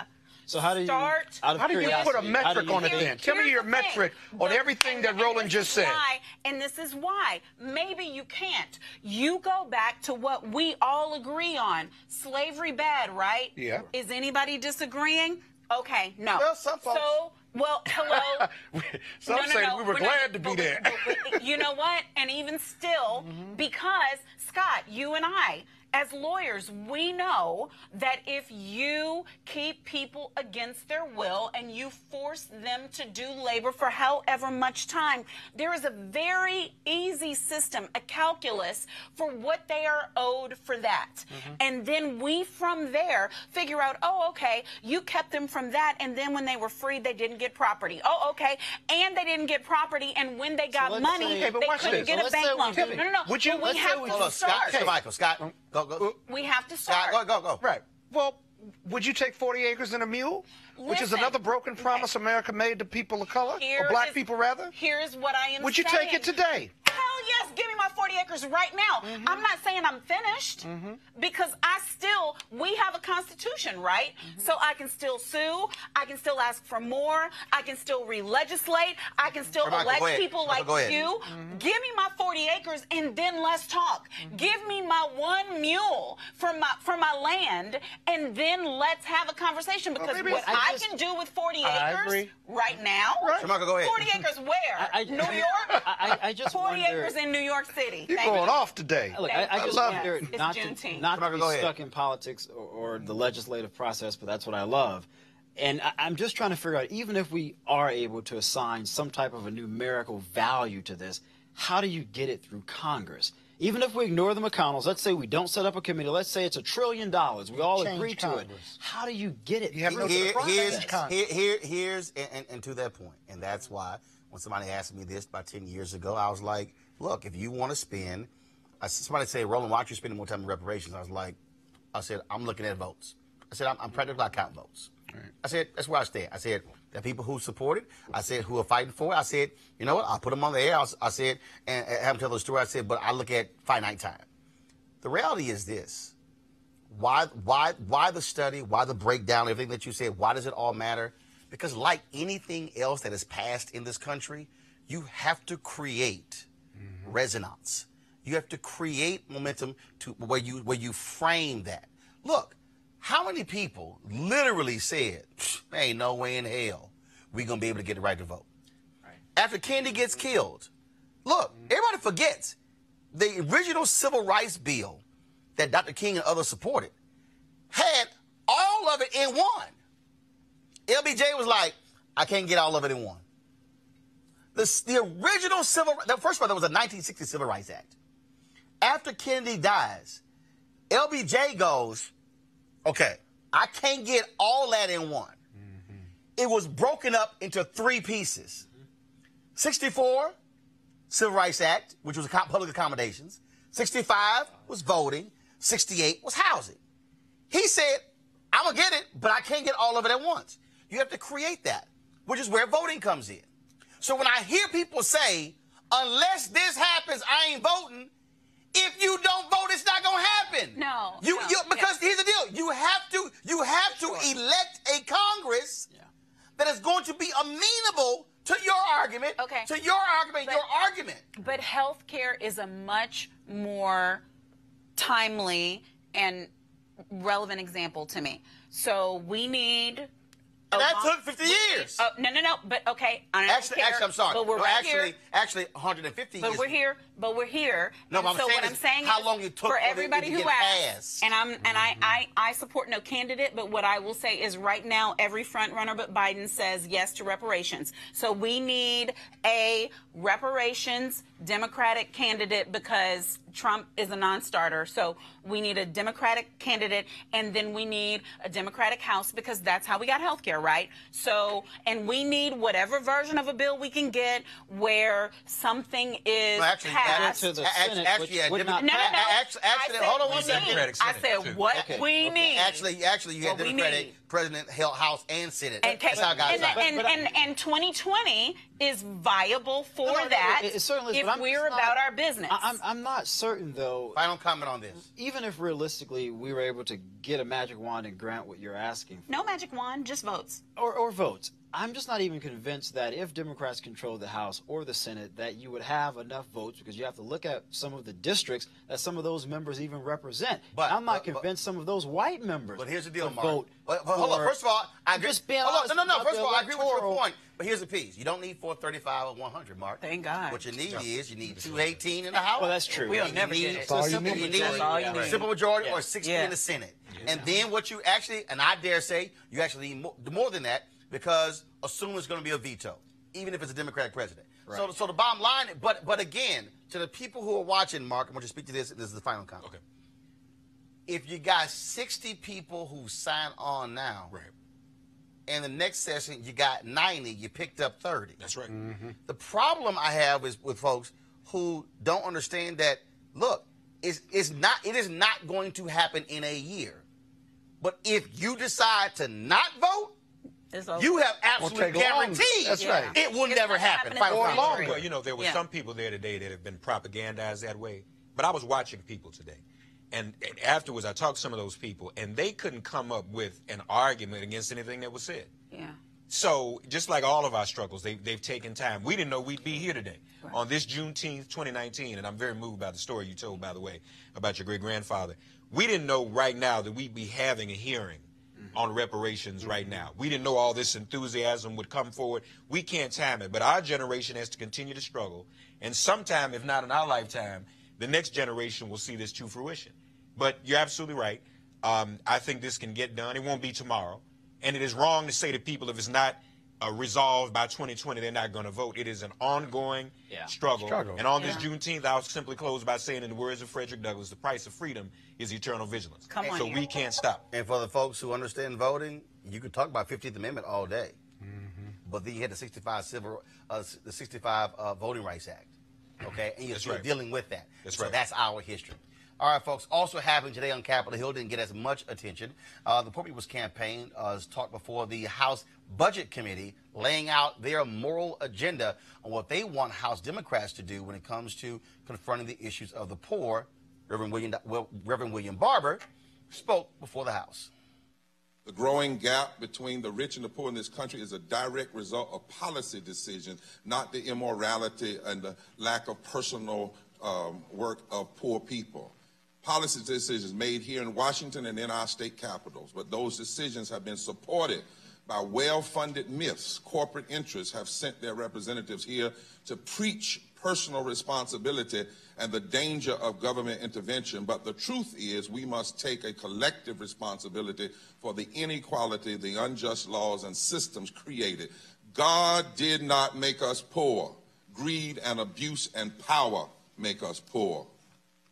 So how do you
put a metric on it then? Tell me your metric on everything that Roland just said.
And this is why. Maybe you can't. You go back to what we all agree on. Slavery bad, right?
Yeah.
Is anybody disagreeing? Okay, no.
Well, some folks.
So, well, hello.
Some say we were glad to be there.
You know what? And even still, because, Scott, you and I, as lawyers, we know that if you keep people against their will and you force them to do labor for however much time, there is a very easy system, a calculus for what they are owed for that. And then we, from there, figure out, oh, okay, you kept them from that, and then when they were freed, they didn't get property. Oh, okay, and they didn't get property, and when they got money, they couldn't get a bank loan. No.
Would you?
We have to start.
Scott, go.
We have to start.
Scott, go.
Right. Well, would you take 40 acres and a mule? Which is another broken promise America made to people of color, or black people rather?
Here's what I am saying.
Would you take it today?
Hell yes, give me my 40 acres right now. I'm not saying I'm finished because we have a constitution, right? So I can still sue. I can still ask for more. I can still re-legislate. I can still elect people like you. Give me my 40 acres and then let's talk. Give me my 1 mule for my land and then let's have a conversation, because what I can do with 40 acres right now, 40 acres where? New York?
I just
40
wonder,
acres in New York City.
You're going off today.
Look, I just wonder not to be
ahead.
stuck in politics or the legislative process, but that's what I love. And I'm just trying to figure out, even if we are able to assign some type of a numerical value to this, how do you get it through Congress? Even if we ignore the McConnells, let's say we don't set up a committee, let's say it's $1 trillion, we all agree to it. How do you get it through the process?
Here's and to that point, and that's why when somebody asked me this about 10 years ago, I was like, look, if you want to spend, somebody say, Roland, why aren't you spending more time in reparations? I said, I'm looking at votes. I said, I'm practically not counting votes. Right. I said, that's where I stand. I said, the people who support it, I said, who are fighting for it, I said, you know what, I'll put them on the air. I said, and have them tell the story. I said, but I look at finite time. The reality is this. Why the study, why the breakdown, everything that you said, why does it all matter? Because like anything else that is passed in this country, you have to create resonance. You have to create momentum to where you frame that. Look, how many people literally said, ain't no way in hell we're going to be able to get the right to vote? Right. After Kennedy gets killed, look, everybody forgets the original civil rights bill that Dr. King and others supported had all of it in one. LBJ was like, I can't get all of it in one. The original first of all, there was a 1960 Civil Rights Act. After Kennedy dies, LBJ goes, okay, I can't get all that in one. It was broken up into 3 pieces. 64, Civil Rights Act, which was public accommodations. 65 was voting. 68 was housing. He said, I'm going to get it, but I can't get all of it at once. You have to create that, which is where voting comes in. So when I hear people say, unless this happens, I ain't voting, if you don't vote, it's not going to happen. Because here's the deal. You have to elect a Congress that is going to be amenable to your argument, to your argument, your argument.
But health care is a much more timely and relevant example to me. So we need...
And that took 50 years.
No. But okay.
Actually, I'm sorry.
But we're
actually 150 years.
But we're here.
No, but
what I'm saying
how long it took
for everybody who
asked.
And I support no candidate. But what I will say is, right now, every front runner but Biden says yes to reparations. So we need a reparations Democratic candidate because Trump is a non-starter. So we need a Democratic candidate, and then we need a Democratic House because that's how we got health care, right? So, and we need whatever version of a bill we can get where something is passed.
To the Senate,
hold on one second.
I said what we need.
Actually, you had Democratic President, House, and Senate. That's how I got it.
And 2020 is viable for that
it certainly is,
if we're about our business.
I'm not certain, though.
Final comment on this.
Even if realistically we were able to get a magic wand and grant what you're asking for.
No magic wand, just votes.
Or votes. I'm just not even convinced that if Democrats control the House or the Senate, that you would have enough votes, because you have to look at some of the districts that some of those members even represent. But I'm not convinced some of those white members.
But here's the deal, Mark.
Vote.
Hold on. First of all, I agree.
Just being honest.
No. First of all, I agree with your point. But here's the piece. You don't need 435 or 100, Mark.
Thank God.
What you need is 218 in the House.
Well, that's true.
We'll never get it.
You need simple majority or 60 in the Senate. And then what you actually, and I dare say, you actually need more than that, because assume it's going to be a veto, even if it's a Democratic president. Right. So the bottom line, but again, to the people who are watching, Mark, I want you to speak to this. This is the final comment. Okay. If you got 60 people who sign on now, right, and the next session you got 90, you picked up 30.
That's right.
The problem I have is with folks who don't understand that, look, it is not going to happen in a year. But if you decide to not vote, you have absolute guaranteed it will never happen.
Well, you know, there were some people there today that have been propagandized that way, but I was watching people today. And afterwards, I talked to some of those people, and they couldn't come up with an argument against anything that was said.
Yeah.
So just like all of our struggles, they've taken time. We didn't know we'd be here today on this Juneteenth 2019, and I'm very moved by the story you told, by the way, about your great-grandfather. We didn't know right now that we'd be having a hearing on reparations right now. We didn't know all this enthusiasm would come forward. We can't time it, but our generation has to continue to struggle, and sometime, if not in our lifetime, the next generation will see this to fruition. But you're absolutely right. I think this can get done. It won't be tomorrow. And it is wrong to say to people if it's not resolved by 2020, they're not going to vote. It is an ongoing struggle. And on this Juneteenth, I'll simply close by saying, in the words of Frederick Douglass, the price of freedom is eternal vigilance. So we can't stop.
And for the folks who understand voting, you can talk about 15th Amendment all day. But then you had the 65 Voting Rights Act. Okay, and you're still dealing with that. That's our history. All right, folks. Also happening today on Capitol Hill, didn't get as much attention. The Poor People's Campaign has talked before the House Budget Committee, laying out their moral agenda on what they want House Democrats to do when it comes to confronting the issues of the poor. Reverend William Barber spoke before the House.
The growing gap between the rich and the poor in this country is a direct result of policy decisions, not the immorality and the lack of personal work of poor people. Policy decisions made here in Washington and in our state capitals, but those decisions have been supported by well-funded myths. Corporate interests have sent their representatives here to preach personal responsibility and the danger of government intervention. But the truth is we must take a collective responsibility for the inequality, the unjust laws and systems created. God did not make us poor. Greed and abuse and power make us poor.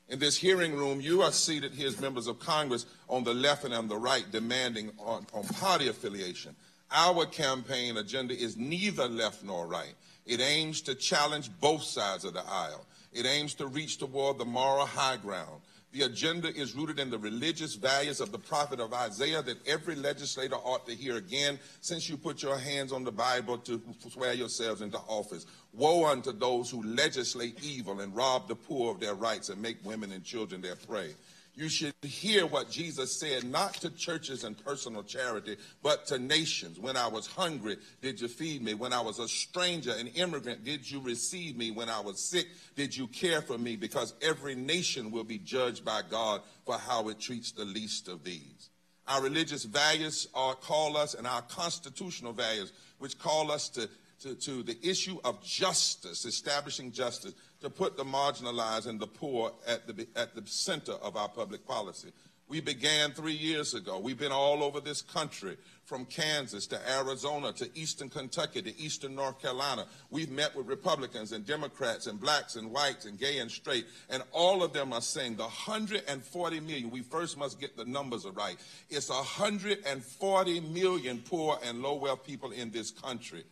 In this hearing room, you are seated here as members of Congress on the left and on the right, demanding on party affiliation. Our campaign agenda is neither left nor right. It aims to challenge both sides of the aisle. It aims to reach toward the moral high ground. The agenda is rooted in the religious values of the prophet of Isaiah that every legislator ought to hear again since you put your hands on the Bible to swear yourselves into office. Woe unto those who legislate evil and rob the poor of their rights and make women and children their prey. You should hear what Jesus said, not to churches and personal charity, but to nations. When I was hungry, did you feed me? When I was a stranger, an immigrant, did you receive me? When I was sick, did you care for me? Because every nation will be judged by God for how it treats the least of these. Our religious values call us, and our constitutional values, which call us to the issue of justice, establishing justice, to put the marginalized and the poor at the center of our public policy. We began 3 years ago. We've been all over this country, from Kansas to Arizona to eastern Kentucky to eastern North Carolina. We've met with Republicans and Democrats and blacks and whites and gay and straight, and all of them are saying the 140 million, we first must get the numbers right. It's 140 million poor and low-wealth people in this country.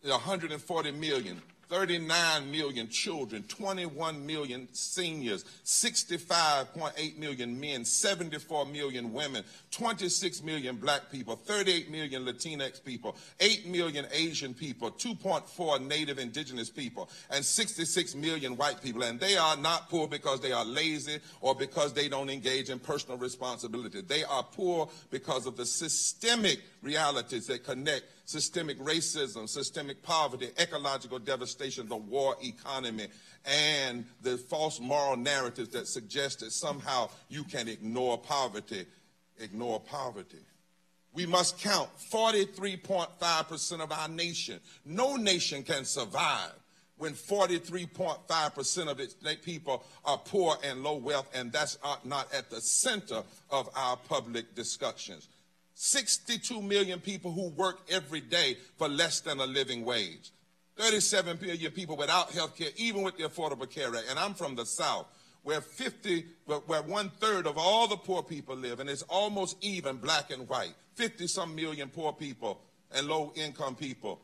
140 million, 39 million children, 21 million seniors, 65.8 million men, 74 million women, 26 million black people, 38 million Latinx people, 8 million Asian people, 2.4 native indigenous people, and 66 million white people. And they are not poor because they are lazy or because they don't engage in personal responsibility. They are poor because of the systemic realities that connect systemic racism, systemic poverty, ecological devastation, the war economy, and the false moral narratives that suggest that somehow you can ignore poverty. Ignore poverty. We must count 43.5% of our nation. No nation can survive when 43.5% of its people are poor and low wealth, and that's not at the center of our public discussions. 62 million people who work every day for less than a living wage. 37 million people without health care, even with the Affordable Care Act. And I'm from the South, where 1/3 of all the poor people live, and it's almost even black and white. 50-some million poor people and low-income people,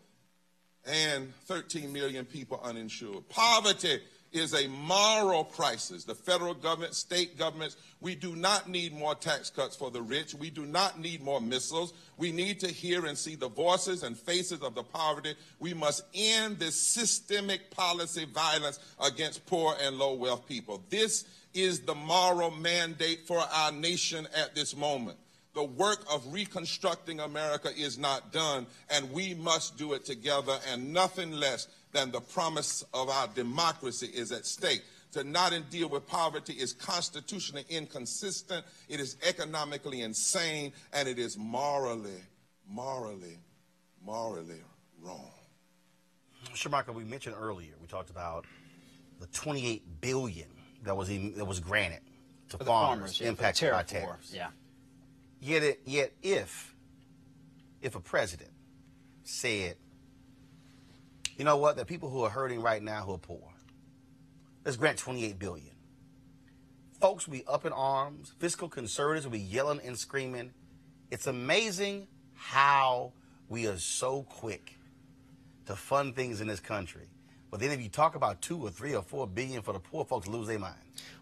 and 13 million people uninsured. Poverty is a moral crisis. The federal government, state governments, we do not need more tax cuts for the rich. We do not need more missiles. We need to hear and see the voices and faces of the poverty. We must end this systemic policy violence against poor and low wealth people. This is the moral mandate for our nation at this moment. The work of reconstructing America is not done, and we must do it together, and nothing less than the promise of our democracy is at stake. To not deal with poverty is constitutionally inconsistent, it is economically insane, and it is morally wrong.
Shamaka, we mentioned earlier, we talked about the $28 billion that was granted to farmers impacted by tariffs.
Yeah.
Yet if a president said, you know what, the people who are hurting right now who are poor, let's grant $28 billion. Folks will be up in arms. Fiscal conservatives will be yelling and screaming. It's amazing how we are so quick to fund things in this country. But then if you talk about 2 or 3 or 4 billion for the poor folks, lose their mind.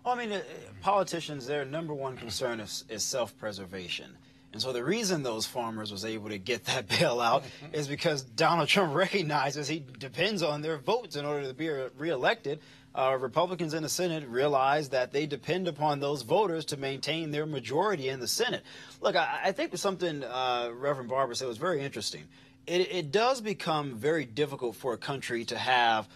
Well, I mean, politicians, their number one concern is self-preservation. And so the reason those farmers was able to get that bailout is because Donald Trump recognizes he depends on their votes in order to be reelected. Republicans in the Senate realize that they depend upon those voters to maintain their majority in the Senate. Look, I think something Reverend Barber said was very interesting. It does become very difficult for a country to have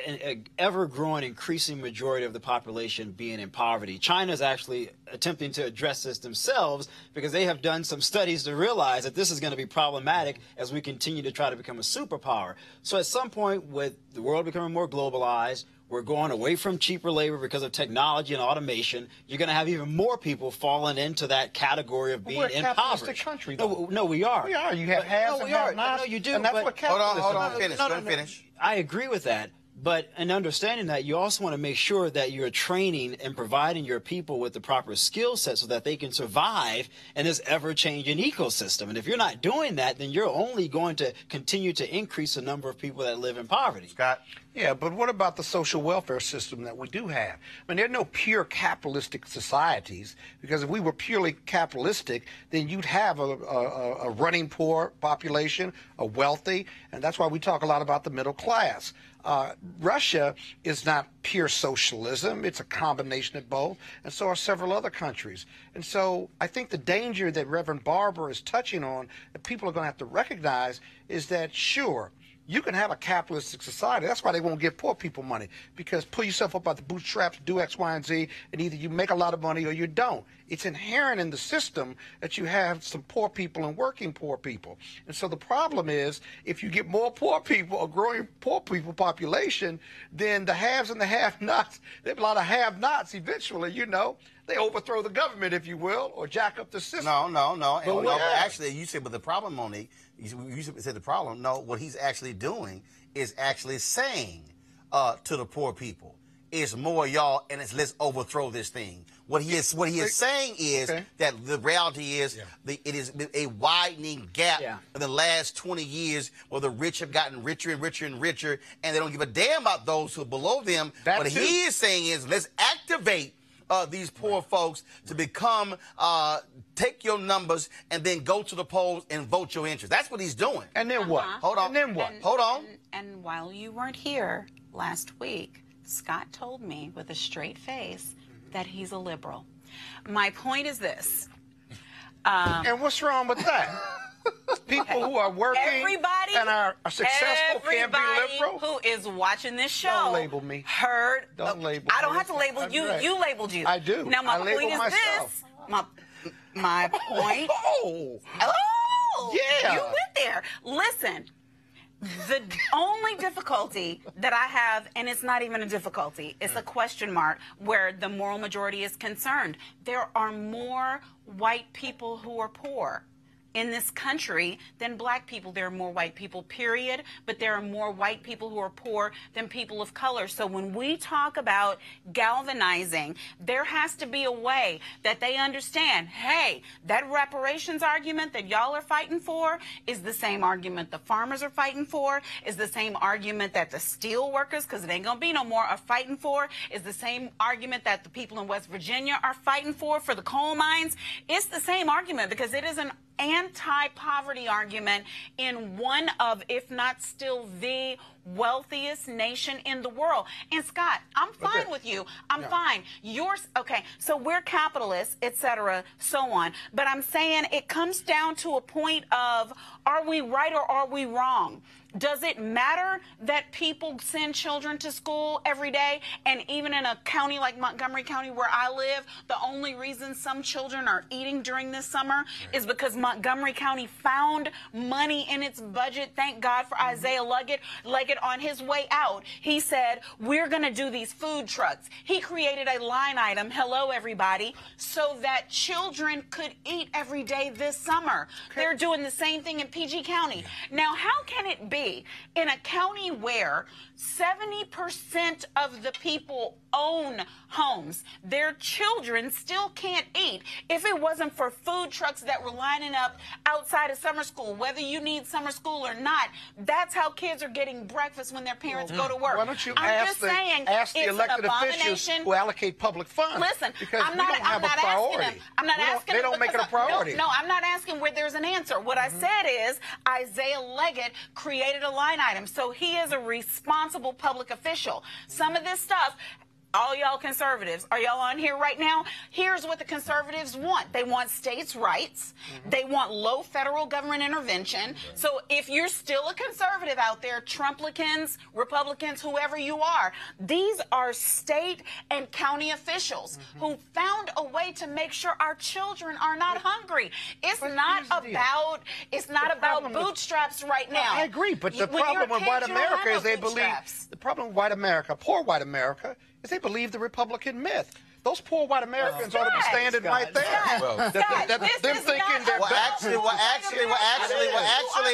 an ever-growing, increasing majority of the population being in poverty. China is actually attempting to address this themselves because they have done some studies to realize that this is going to be problematic as we continue to try to become a superpower. So at some point, with the world becoming more globalized, we're going away from cheaper labor because of technology and automation. You're going to have even more people falling into that category of being impoverished.
We're a capitalistic country, though.
No, we are.
We are. You have haves and have-nots.
No, you do.
And that's what capitalism is.
Hold on, finish. Let me finish.
I agree with that. But in understanding that, you also want to make sure that you're training and providing your people with the proper skill set so that they can survive in this ever-changing ecosystem. And if you're not doing that, then you're only going to continue to increase the number of people that live in poverty.
Scott?
Yeah, but what about the social welfare system that we do have? I mean, there are no pure capitalistic societies, because if we were purely capitalistic, then you'd have a running poor population, a wealthy, and that's why we talk a lot about the middle class. Russia is not pure socialism. It's a combination of both, and so are several other countries. And so I think the danger that Reverend Barber is touching on that people are going to have to recognize is that, sure, you can have a capitalistic society. That's why they won't give poor people money, because pull yourself up by the bootstraps, do X, Y, and Z, and either you make a lot of money or you don't. It's inherent in the system that you have some poor people and working poor people. And so the problem is, if you get more poor people, a growing poor people population, then the haves and the have-nots, there's a lot of have-nots eventually, you know. They overthrow the government, if you will, or jack up the system.
No. But actually, you said, but the problem, Monique, you said the problem. No, what he's actually doing is actually saying to the poor people, it's more y'all, and it's let's overthrow this thing. What he is saying is that the reality is it is a widening gap in the last 20 years where the rich have gotten richer and richer and richer, and they don't give a damn about those who are below them. What he is saying is let's activate these poor folks to become, take your numbers and then go to the polls and vote your interest. That's what he's doing.
And then what?
Hold on.
And then what?
Hold on.
And while you weren't here last week, Scott told me with a straight face that he's a liberal. My point is this.
And what's wrong with that? People who are working and are successful can be liberal.
Who is watching this show?
Don't label me.
Don't
label.
I don't have to label you.
Right.
You labeled you.
I do.
Now my
I label
point is
myself.
this. My point.
Oh,
yeah. You went there. Listen. The only difficulty that I have, and it's not even a difficulty, it's a question mark where the moral majority is concerned. There are more white people who are poor in this country than black people. There are more white people, period, but there are more white people who are poor than people of color. So when we talk about galvanizing, there has to be a way that they understand, hey, that reparations argument that y'all are fighting for is the same argument the farmers are fighting for, is the same argument that the steel workers, because it ain't gonna be no more, are fighting for, is the same argument that the people in West Virginia are fighting for the coal mines. It's the same argument because it is an anti-poverty argument in one of, if not still the wealthiest nation in the world. And Scott, I'm fine with you. I'm fine. Yours, okay, so we're capitalists, etc., so on. But I'm saying it comes down to a point of, are we right or are we wrong? Does it matter that people send children to school every day? And even in a county like Montgomery County where I live, the only reason some children are eating during this summer is because Montgomery County found money in its budget. Thank God for Isaiah Leggett on his way out. He said, we're going to do these food trucks. He created a line item, hello everybody, so that children could eat every day this summer. They're doing the same thing in PG County. Now, how can it be in a county where 70% of the people own homes, their children still can't eat? If it wasn't for food trucks that were lining up outside of summer school, whether you need summer school or not, that's how kids are getting breakfast when their parents go to work.
Why don't you
ask
the elected officials who allocate public funds?
Listen,
because
I'm not,
we don't have a priority.
I'm not asking
They don't make it a priority.
No, I'm not asking where there's an answer. What I said is Isaiah Leggett created a line item, so he is a responsible public official. Some of this stuff, all y'all conservatives, are y'all on here right now? Here's what the conservatives want. They want states' rights. They want low federal government intervention. So if you're still a conservative out there, Trumplicans, Republicans, whoever you are, these are state and county officials who found a way to make sure our children are not hungry. It's not about bootstraps right now.
I agree, but the problem with white America is they believe, the problem with white America, poor white America, is they believe the Republican myth. Those poor white Americans ought to be standing right there.
You are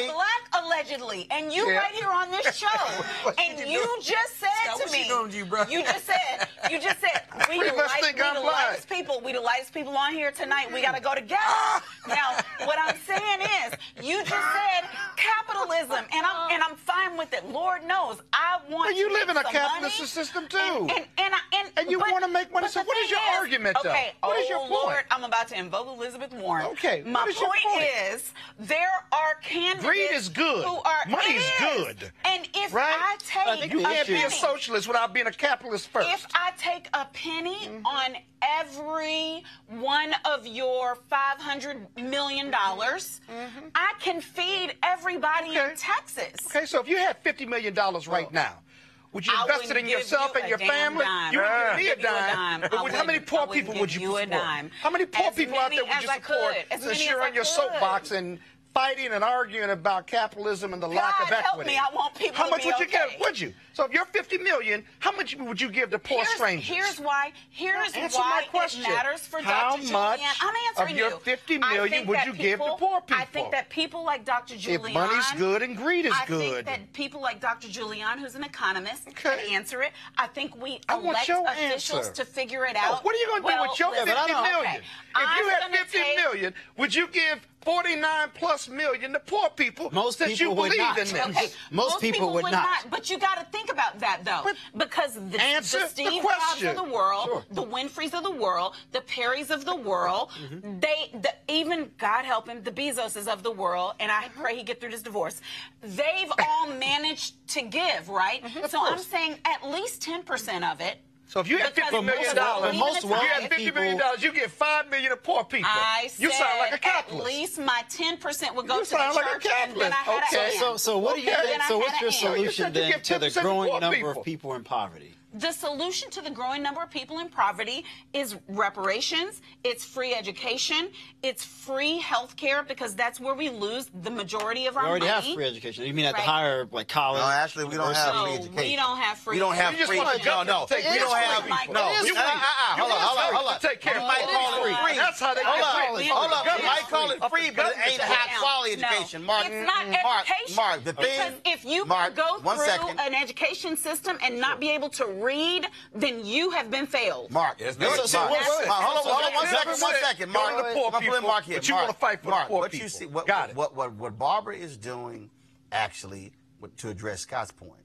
black allegedly, and you right here on this show, and you just said to me, you just said, we the lightest people on here tonight. We got to go together. Now, what I'm saying is, you just said capitalism, and I'm fine with it. Lord knows, I want.
But you live in a capitalist system too, and you want to make money. So what is your argument, though?
Okay,
what is your point?
Lord, I'm about to invoke Elizabeth Warren.
Okay,
my point is, there are candidates.
Greed is good.
Who are,
money's good.
And if I take
you can't be a socialist without being a capitalist first.
If I take a penny on every one of your $500 million, I can feed everybody in Texas.
Okay, so if you had $50 million right now, would you invest it in yourself and your family? You wouldn't give me a dime. But how many poor people would you support? How many poor people out there would you support since you're on your soapbox and fighting and arguing about capitalism and the lack of equity?
Help me, I want people
how much
to be
would you give? Would you? So if you're $50 million, how much would you give to poor strangers?
Here's why
my question.
It matters for
how
Dr.
much
Julian. I'm answering
of your $50 million would you give to poor people?
I think that people like Dr. Julian.
If money's good and greed is good.
I think that people like Dr. Julian, who's an economist, can answer it. I think we elect officials to figure it out.
What are you going to do with your $50 million? If you had $50 million, would you give 49+ million to poor people?
Most
people
you
believe
would not.
in this.
Okay.
Most people would not.
But you got to think about that, though. Because the Steve Jobs of the world, the Winfreys of the world, the Perrys of the world, even, God help him, the Bezoses of the world, and I pray he get through this divorce, they've all managed to give, right? So I'm saying at least 10% of it.
So if you had $50 million, you get $5 million to poor people. You sound like a capitalist.
At least my 10% would go to the
sound like
church,
a capitalist.
So what do you think? So what's your solution then to the growing number of people in poverty?
The solution to the growing number of people in poverty is reparations, it's free education, it's free health care, because that's where we lose the majority of our money.
We already have free education. You mean at the higher, like, college?
No, actually, we don't have free education.
We don't have free
education. We don't have free education. No. We don't have. No. Hold on.
Take care of
might call it free.
That's how they
Hold up. You might call it free, but it ain't high quality education, Mark.
It's not education.
Mark, the thing.
Because if you
Mark,
go
one
through
second.
an education system and not be able to read, then you have been failed.
Mark, hold on 1 second. Mark, Mark here.
But you want to fight for the poor
what
people.
You see, what Barbara is doing, actually, to address Scott's point,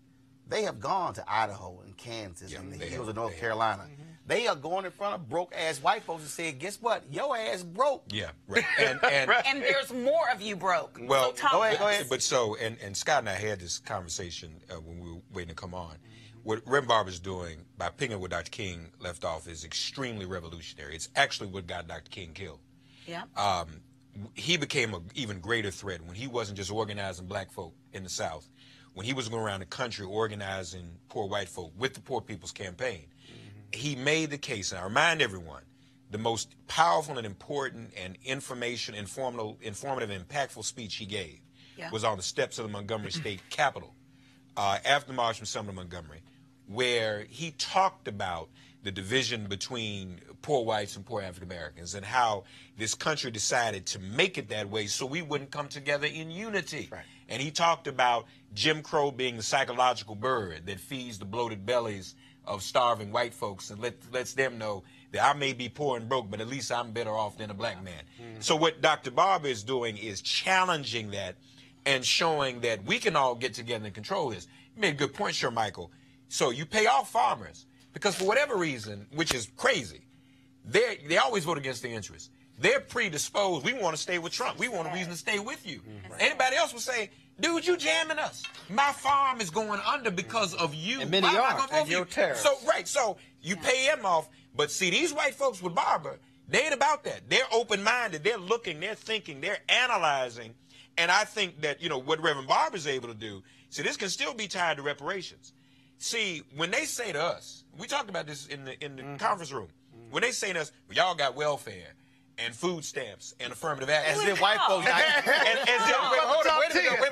they have gone to Idaho and Kansas and the hills of North Carolina. They are going in front of broke-ass white folks and saying, guess what? Your ass broke.
Yeah, right. And
there's more of you broke.
Well,
so
go ahead. But and Scott and I had this conversation when we were waiting to come on. What Reverend Barber's doing by picking up where Dr. King left off is extremely revolutionary. It's actually what got Dr. King killed.
Yeah.
He became an even greater threat when he wasn't just organizing black folk in the South, when he was going around the country organizing poor white folk with the Poor People's Campaign. He made the case, and I remind everyone, the most powerful and important and informative, impactful speech he gave was on the steps of the Montgomery State Capitol after the March from Selma to Montgomery, where he talked about the division between poor whites and poor African Americans and how this country decided to make it that way so we wouldn't come together in unity. Right. And he talked about Jim Crow being the psychological bird that feeds the bloated bellies of starving white folks and lets them know that I may be poor and broke, but at least I'm better off than a black man. So what Dr. Barber is doing is challenging that and showing that we can all get together and control this. You made a good point, Sir Michael. So you pay off farmers because for whatever reason, which is crazy, they always vote against the interests. They're predisposed. We want to stay with Trump. We want a reason to stay with you. Anybody else would say, dude, you jamming us. My farm is going under because of you.
And many are. And your tariffs.
So you pay them off. But see, these white folks with Barber, they ain't about that. They're open-minded. They're looking. They're thinking. They're analyzing. And I think that, what Reverend Barber's able to do, see, this can still be tied to reparations. See, when they say to us, we talked about this in the conference room, when they say to us, well, y'all got welfare and food stamps and affirmative action.
As if white folks
let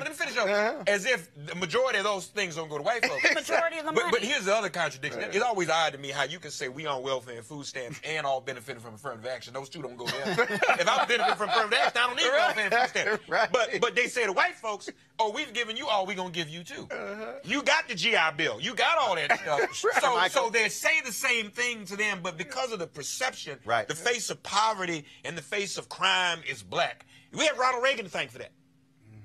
me finish up. As if the majority of those things don't go to white folks.
The majority of the money.
But here's the other contradiction. It's always odd to me how you can say we on welfare and food stamps and all benefiting from affirmative action. Those two don't go together. If I'm benefiting from affirmative action, I don't need welfare and food stamps. But they say to white folks, oh, we've given you all, we're going to give you too. You got the GI Bill. You got all that stuff. So they say the same thing to them, but because of the perception, the face of poverty and the face of crime is black. We have Ronald Reagan to thank for that.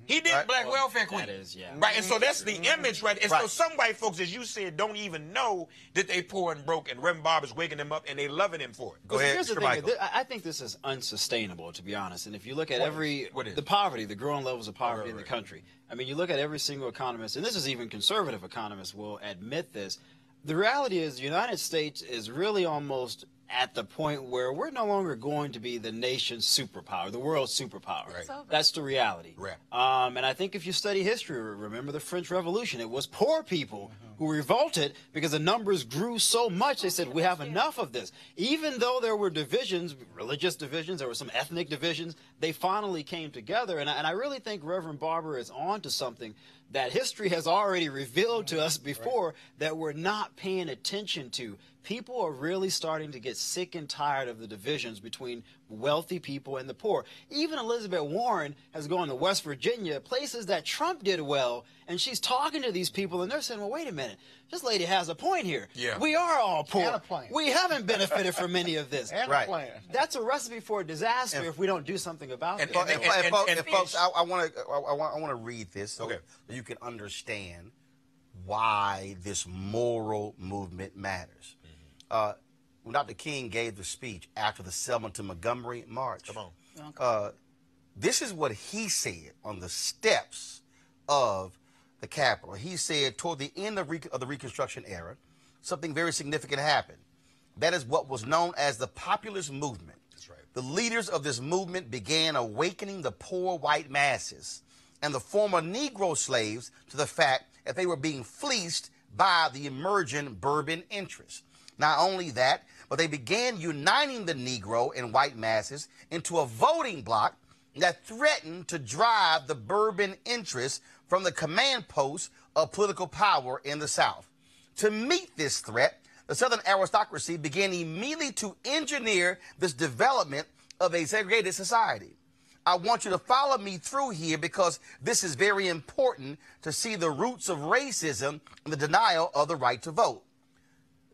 He did black welfare queen.
That is,
Right, and so that's the image, right? And so some white folks, as you said, don't even know that they poor and broke, and Reverend Barber's waking them up, and they loving him for it.
Go ahead, here's the thing. I think this is unsustainable, to be honest. And if you look at the poverty, the growing levels of poverty in the country, I mean, you look at every single economist, and this is even conservative economists will admit this. The reality is the United States is really almost at the point where we're no longer going to be the nation's superpower, the world's superpower. Right. That's the reality. Right. And I think if you study history, remember the French Revolution, it was poor people who revolted because the numbers grew so much. They said, we have enough of this. Even though there were divisions, religious divisions, there were some ethnic divisions, they finally came together. And I really think Reverend Barber is on to something that history has already revealed to us before that we're not paying attention to. People are really starting to get sick and tired of the divisions between wealthy people and the poor. Even Elizabeth Warren has gone to West Virginia, places that Trump did well, and she's talking to these people, and they're saying, well, wait a minute, this lady has a point here. Yeah. We are all poor. We haven't benefited from any of this. That's a recipe for a disaster if we don't do something about it.
Folks, I want to read this so you can understand why this moral movement matters. When Dr. King gave the speech after the Selma to Montgomery march, this is what he said on the steps of the Capitol. He said, toward the end of the Reconstruction era, something very significant happened. That is what was known as the populist movement. That's right. The leaders of this movement began awakening the poor white masses and the former Negro slaves to the fact that they were being fleeced by the emerging Bourbon interests. Not only that, but they began uniting the Negro and white masses into a voting bloc that threatened to drive the Bourbon interests from the command posts of political power in the South. To meet this threat, the Southern aristocracy began immediately to engineer this development of a segregated society. I want you to follow me through here because this is very important to see the roots of racism and the denial of the right to vote.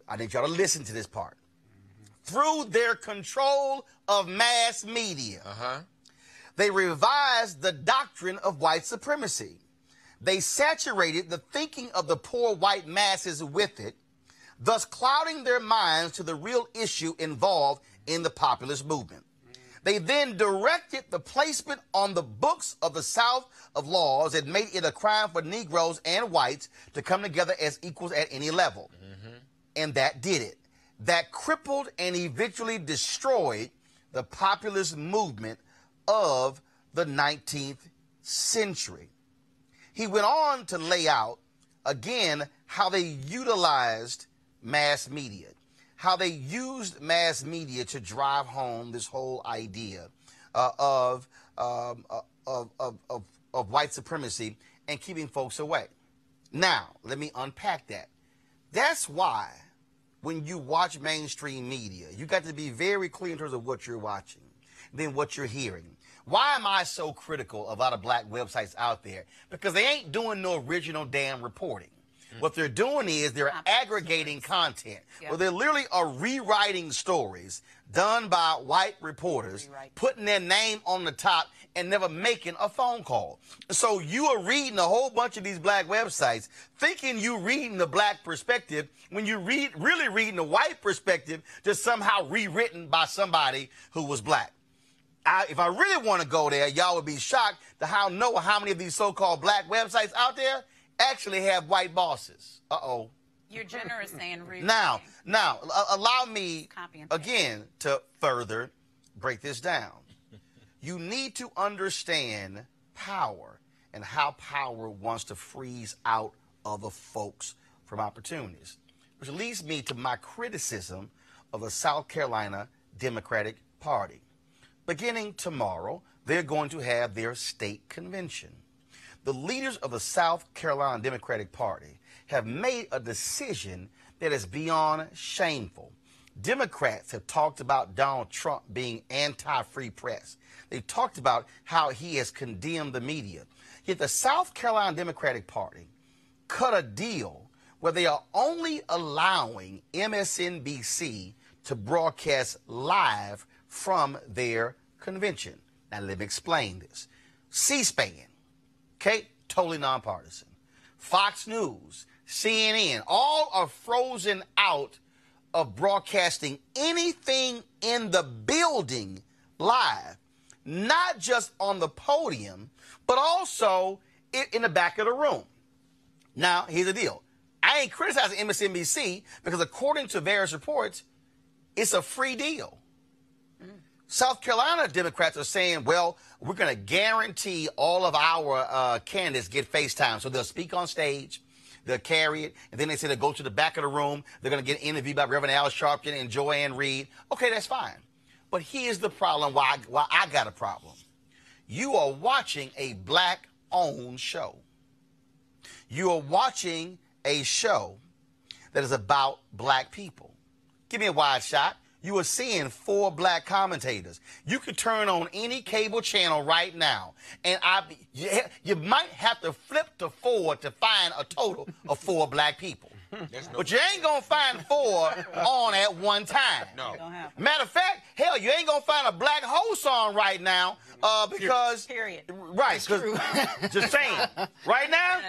I need y'all to listen to this part. Through their control of mass media, they revised the doctrine of white supremacy. They saturated the thinking of the poor white masses with it, thus clouding their minds to the real issue involved in the populist movement. They then directed the placement on the books of the South of laws that made it a crime for Negroes and whites to come together as equals at any level. And that did it. That crippled and eventually destroyed the populist movement of the 19th century. He went on to lay out, again, how they utilized mass media, how they used mass media to drive home this whole idea of white supremacy and keeping folks away. Now, let me unpack that. That's why when you watch mainstream media, you got to be very clear in terms of what you're watching, then what you're hearing. Why am I so critical of a lot of black websites out there? Because they ain't doing no original damn reporting. What they're doing is they're aggregating content, where they literally are rewriting stories done by white reporters, putting their name on the top and never making a phone call. So you are reading a whole bunch of these black websites thinking you reading the black perspective when you really reading the white perspective just somehow rewritten by somebody who was black. If I really want to go there, y'all would be shocked to how many of these so-called black websites out there actually have white bosses. Uh-oh.
You're generous saying read.
Now, allow me again to further break this down. You need to understand power and how power wants to freeze out other folks from opportunities, which leads me to my criticism of the South Carolina Democratic Party. Beginning tomorrow, they're going to have their state convention. The leaders of the South Carolina Democratic Party have made a decision that is beyond shameful. Democrats have talked about Donald Trump being anti-free press. They've talked about how he has condemned the media. Yet the South Carolina Democratic Party cut a deal where they are only allowing MSNBC to broadcast live from their convention. Now let me explain this. C-SPAN, okay, totally nonpartisan. Fox News, CNN, all are frozen out of broadcasting anything in the building live, not just on the podium, but also in the back of the room. Now, here's the deal. I ain't criticizing MSNBC because according to various reports, it's a free deal. South Carolina Democrats are saying, well, we're going to guarantee all of our candidates get FaceTime. So they'll speak on stage, they'll carry it, and then they say they'll go to the back of the room. They're going to get interviewed by Reverend Al Sharpton and Joanne Reed. Okay, that's fine. But here's the problem why I got a problem. You are watching a black-owned show. You are watching a show that is about black people. Give me a wide shot. You are seeing 4 black commentators. You could turn on any cable channel right now, and you might have to flip to 4 to find a total of 4 black people. But you ain't going to find 4 on at one time. No. Matter of fact, hell, you ain't going to find a black host on right now because...
Period.
Right. Just saying. Right now,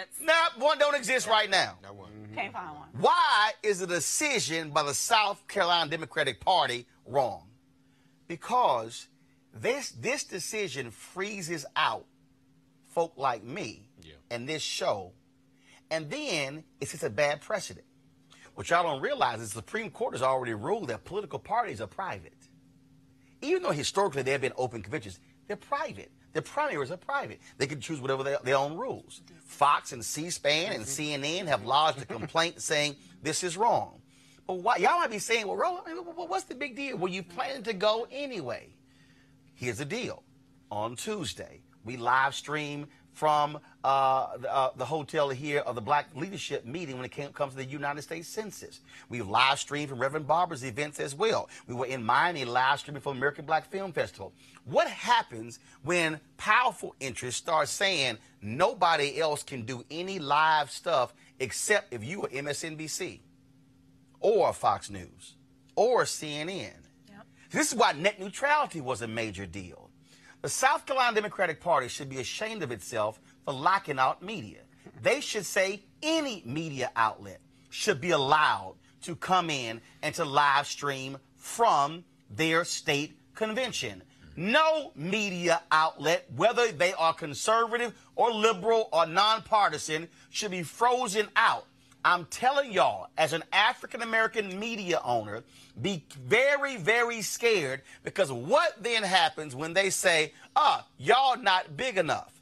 one don't exist right now.
Not one. Can't find one.
Why is the decision by the South Carolina Democratic Party wrong? Because this decision freezes out folk like me and this show, and then it's just a bad precedent. What y'all don't realize is the Supreme Court has already ruled that political parties are private. Even though historically there have been open conventions, they're private. Their primaries are private. They can choose whatever their own rules. Fox and C-SPAN and CNN have lodged a complaint saying this is wrong. But why? Y'all might be saying, well, Roland, what's the big deal? Well, you planning to go anyway. Here's the deal. On Tuesday, we live stream from the hotel here of the Black Leadership meeting when it comes to the United States Census. We've live streamed from Reverend Barber's events as well. We were in Miami live streaming from American Black Film Festival. What happens when powerful interests start saying nobody else can do any live stuff except if you are MSNBC or Fox News or CNN? Yep. This is why net neutrality was a major deal. The South Carolina Democratic Party should be ashamed of itself for locking out media. They should say any media outlet should be allowed to come in and to live stream from their state convention. No media outlet, whether they are conservative or liberal or nonpartisan, should be frozen out. I'm telling y'all, as an African-American media owner, be very, very scared, because what then happens when they say, y'all not big enough?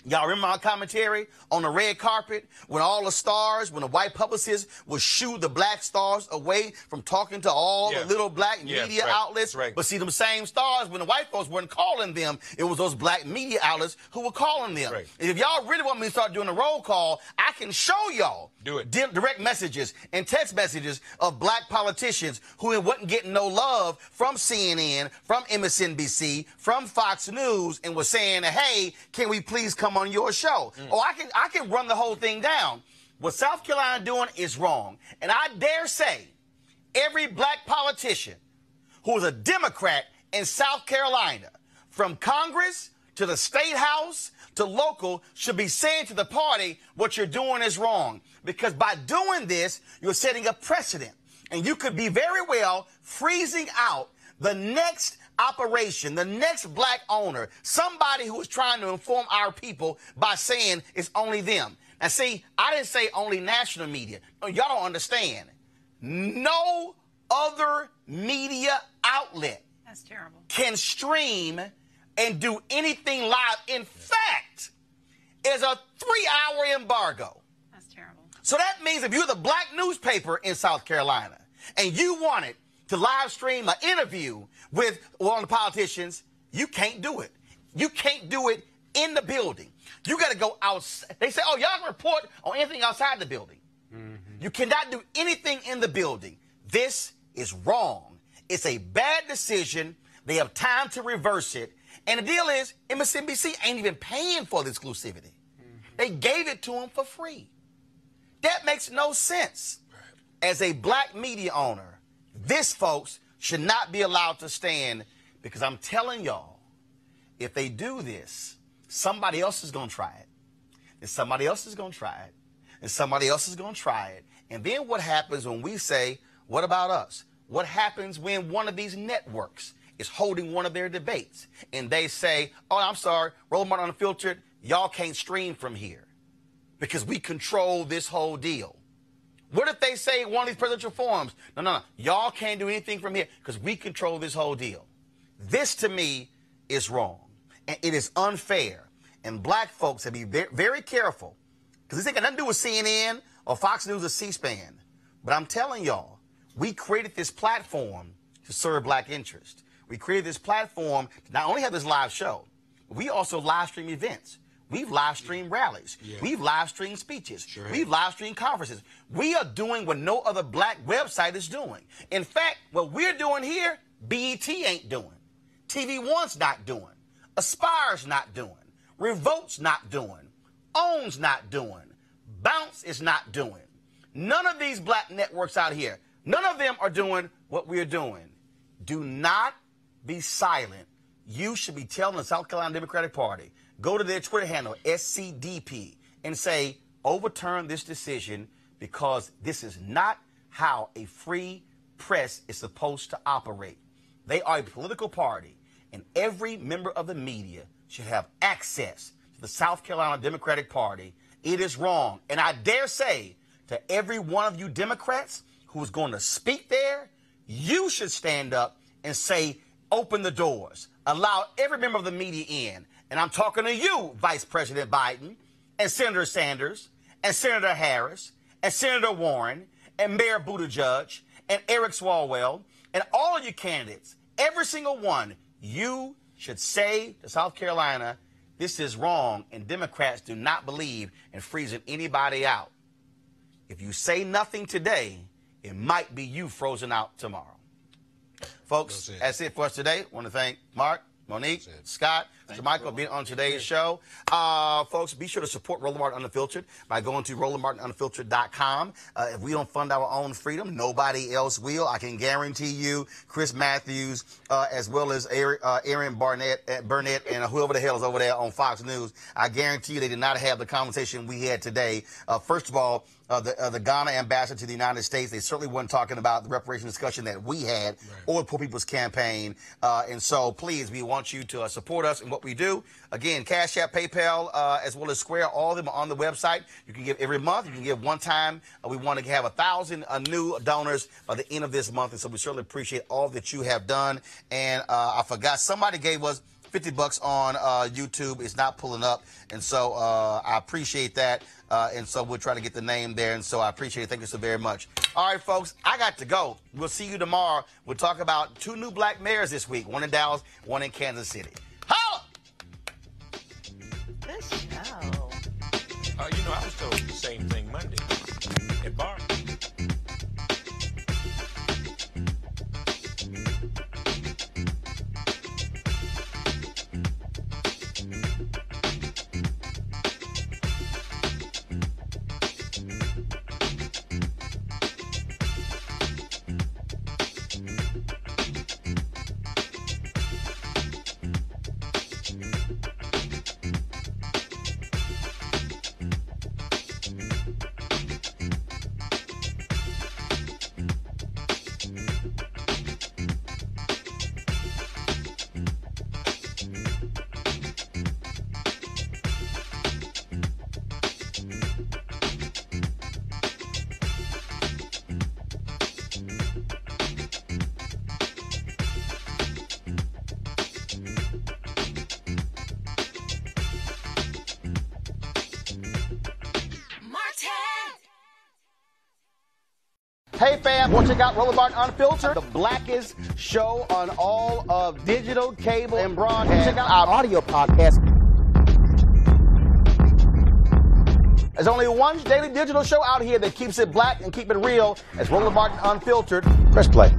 Y'all remember my commentary on the red carpet when all the stars, when the white publicists would shoo the black stars away from talking to all the little black media outlets? But see, them same stars, when the white folks weren't calling them, it was those black media outlets who were calling them. And if y'all really want me to start doing a roll call, I can show y'all direct messages and text messages of black politicians who wasn't getting no love from CNN, from MSNBC, from Fox News, and was saying, hey, can we please come on your show? Oh, I can run the whole thing down. What South Carolina doing is wrong. And I dare say every black politician who is a Democrat in South Carolina, from Congress to the state house to local, should be saying to the party, what you're doing is wrong. Because by doing this, you're setting a precedent. And you could be very well freezing out the next operation, the next black owner, somebody who is trying to inform our people by saying it's only them. And see, I didn't say only national media. No, y'all don't understand. No other media outlet can stream and do anything live. In fact, it's a 3-hour embargo.
That's terrible.
So that means if you're the black newspaper in South Carolina and you wanted to live stream an interview with one of the politicians, you can't do it. You can't do it in the building. You got to go outside. They say, oh, y'all can report on anything outside the building. You cannot do anything in the building. This is wrong. It's a bad decision. They have time to reverse it. And the deal is, MSNBC ain't even paying for the exclusivity. They gave it to them for free. That makes no sense. As a black media owner, this, folks, should not be allowed to stand, because I'm telling y'all, if they do this, somebody else is going to try it. And somebody else is going to try it. And somebody else is going to try it. And then what happens when we say, what about us? What happens when one of these networks is holding one of their debates and they say, oh, I'm sorry, Roland Martin Unfiltered, y'all can't stream from here because we control this whole deal? What if they say one of these presidential forums, no, y'all can't do anything from here because we control this whole deal? This, to me, is wrong. And it is unfair. And black folks have to be very, very careful, because this ain't got nothing to do with CNN or Fox News or C-SPAN. But I'm telling y'all, we created this platform to serve black interest. We created this platform to not only have this live show, but we also live stream events. We've live streamed rallies. We've live streamed speeches. We've live streamed conferences. We are doing what no other black website is doing. In fact, what we're doing here, BET ain't doing. TV One's not doing. Aspire's not doing. Revolt's not doing. OWN's not doing. Bounce is not doing. None of these black networks out here, none of them are doing what we're doing. Do not be silent. You should be telling the South Carolina Democratic Party, go to their Twitter handle, SCDP, and say, overturn this decision, because this is not how a free press is supposed to operate. They are a political party, and every member of the media should have access to the South Carolina Democratic Party. It is wrong. And I dare say to every one of you Democrats who's going to speak there, you should stand up and say, open the doors. Allow every member of the media in. And I'm talking to you, Vice President Biden, and Senator Sanders, and Senator Harris, and Senator Warren, and Mayor Buttigieg, and Eric Swalwell, and all of you candidates, every single one. You should say to South Carolina, This is wrong, and Democrats do not believe in freezing anybody out. If you say nothing today, it might be you frozen out tomorrow. Folks, that's it for us today. I want to thank Mark, Monique, Scott, Michael being on today's show. Folks, be sure to support Roland Martin Unfiltered by going to RolandMartinUnfiltered.com. If we don't fund our own freedom, nobody else will. I can guarantee you, Chris Matthews, as well as Aaron Burnett, and whoever the hell is over there on Fox News, I guarantee you they did not have the conversation we had today. First of all, the Ghana ambassador to the United States, they certainly weren't talking about the reparation discussion that we had or the Poor People's Campaign. And so, please, we want you to support us in what we do. Again, Cash App, PayPal, as well as Square, all of them are on the website. You can give every month. You can give one time. We want to have 1,000 new donors by the end of this month. And so we certainly appreciate all that you have done. And I forgot, somebody gave us $50 on YouTube. It's not pulling up. And so I appreciate that. And so we'll try to get the name there. And so I appreciate it. Thank you so very much. All right, folks, I got to go. We'll see you tomorrow. We'll talk about 2 new black mayors this week, one in Dallas, one in Kansas City. Holla!
Good show.
You know, I was told the same thing Monday at bar.
Hey fam, want to check out Roland Martin Unfiltered, the blackest show on all of digital, cable, and broadcast. Check out our audio podcast. There's only one daily digital show out here that keeps it black and keep it real. It's Roland Martin Unfiltered. Press play.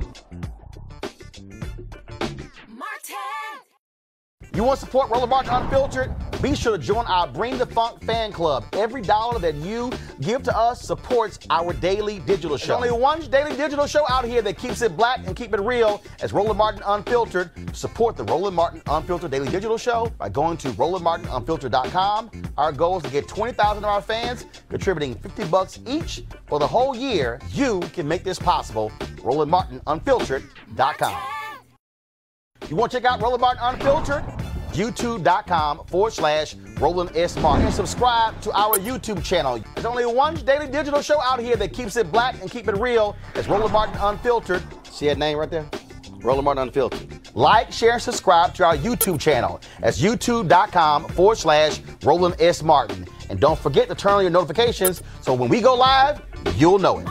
You want to support Roland Martin Unfiltered? Be sure to join our Bring the Funk fan club. Every dollar that you give to us supports our daily digital show. There's only one daily digital show out here that keeps it black and keep it real. It's Roland Martin Unfiltered. Support the Roland Martin Unfiltered daily digital show by going to RolandMartinUnfiltered.com. Our goal is to get 20,000 of our fans contributing $50 each for the whole year. You can make this possible. RolandMartinUnfiltered.com. You want to check out Roland Martin Unfiltered? YouTube.com/Roland S. Martin. And subscribe to our YouTube channel. There's only one daily digital show out here that keeps it black and keep it real. It's Roland Martin Unfiltered. See that name right there? Roland Martin Unfiltered. Like, share, and subscribe to our YouTube channel. That's YouTube.com/Roland S. Martin. And don't forget to turn on your notifications so when we go live, you'll know it.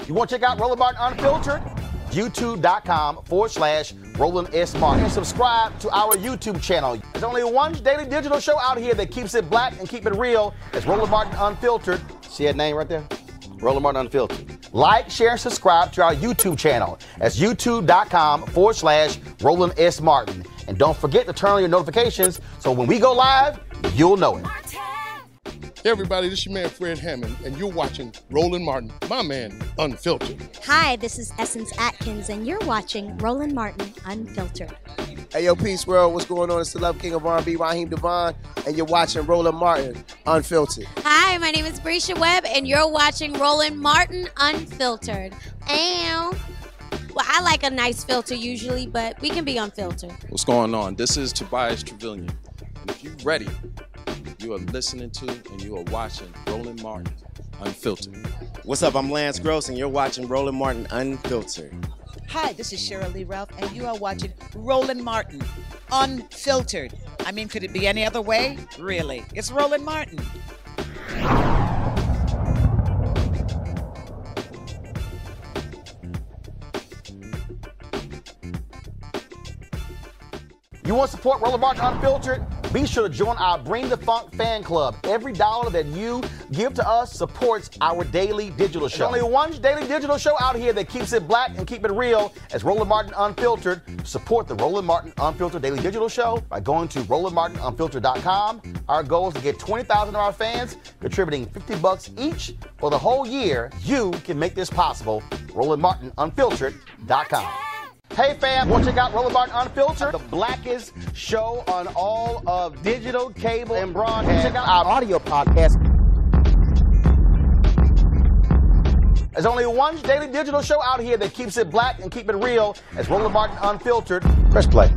You want to check out Roland Martin Unfiltered? YouTube.com/Roland S. Martin. And subscribe to our YouTube channel. There's only one daily digital show out here that keeps it black and keep it real. It's Roland Martin Unfiltered. See that name right there? Roland Martin Unfiltered. Like, share, and subscribe to our YouTube channel. That's youtube.com/Roland S. Martin. And don't forget to turn on your notifications so when we go live, you'll know it.
Hey everybody, this is your man Fred Hammond, and you're watching Roland Martin, my man, Unfiltered.
Hi, this is Essence Atkins, and you're watching Roland Martin Unfiltered.
Hey yo, peace world, what's going on? It's the Love King of R&B, Raheem Devon, and you're watching Roland Martin Unfiltered.
Hi, my name is Brescia Webb, and you're watching Roland Martin Unfiltered. And well, I like a nice filter usually, but we can be unfiltered.
What's going on? This is Tobias Trevelyan, and if you're ready, you are listening to and you are watching Roland Martin Unfiltered.
What's up? I'm Lance Gross, and you're watching Roland Martin Unfiltered.
Hi, this is Shirley Ralph, and you are watching Roland Martin Unfiltered. I mean, could it be any other way? Really? It's Roland Martin.
You want to support Roland Martin Unfiltered? Be sure to join our Bring the Funk fan club. Every dollar that you give to us supports our daily digital show. There's only one daily digital show out here that keeps it black and keep it real. As Roland Martin Unfiltered. Support the Roland Martin Unfiltered daily digital show by going to RolandMartinUnfiltered.com. Our goal is to get 20,000 of our fans contributing $50 each for the whole year. You can make this possible. RolandMartinUnfiltered.com. Hey fam, want to check out Roland Martin Unfiltered? The blackest show on all of digital, cable, and broadcast. Check out our audio podcast. There's only one daily digital show out here that keeps it black and keep it real. It's Roland Martin Unfiltered. Press play.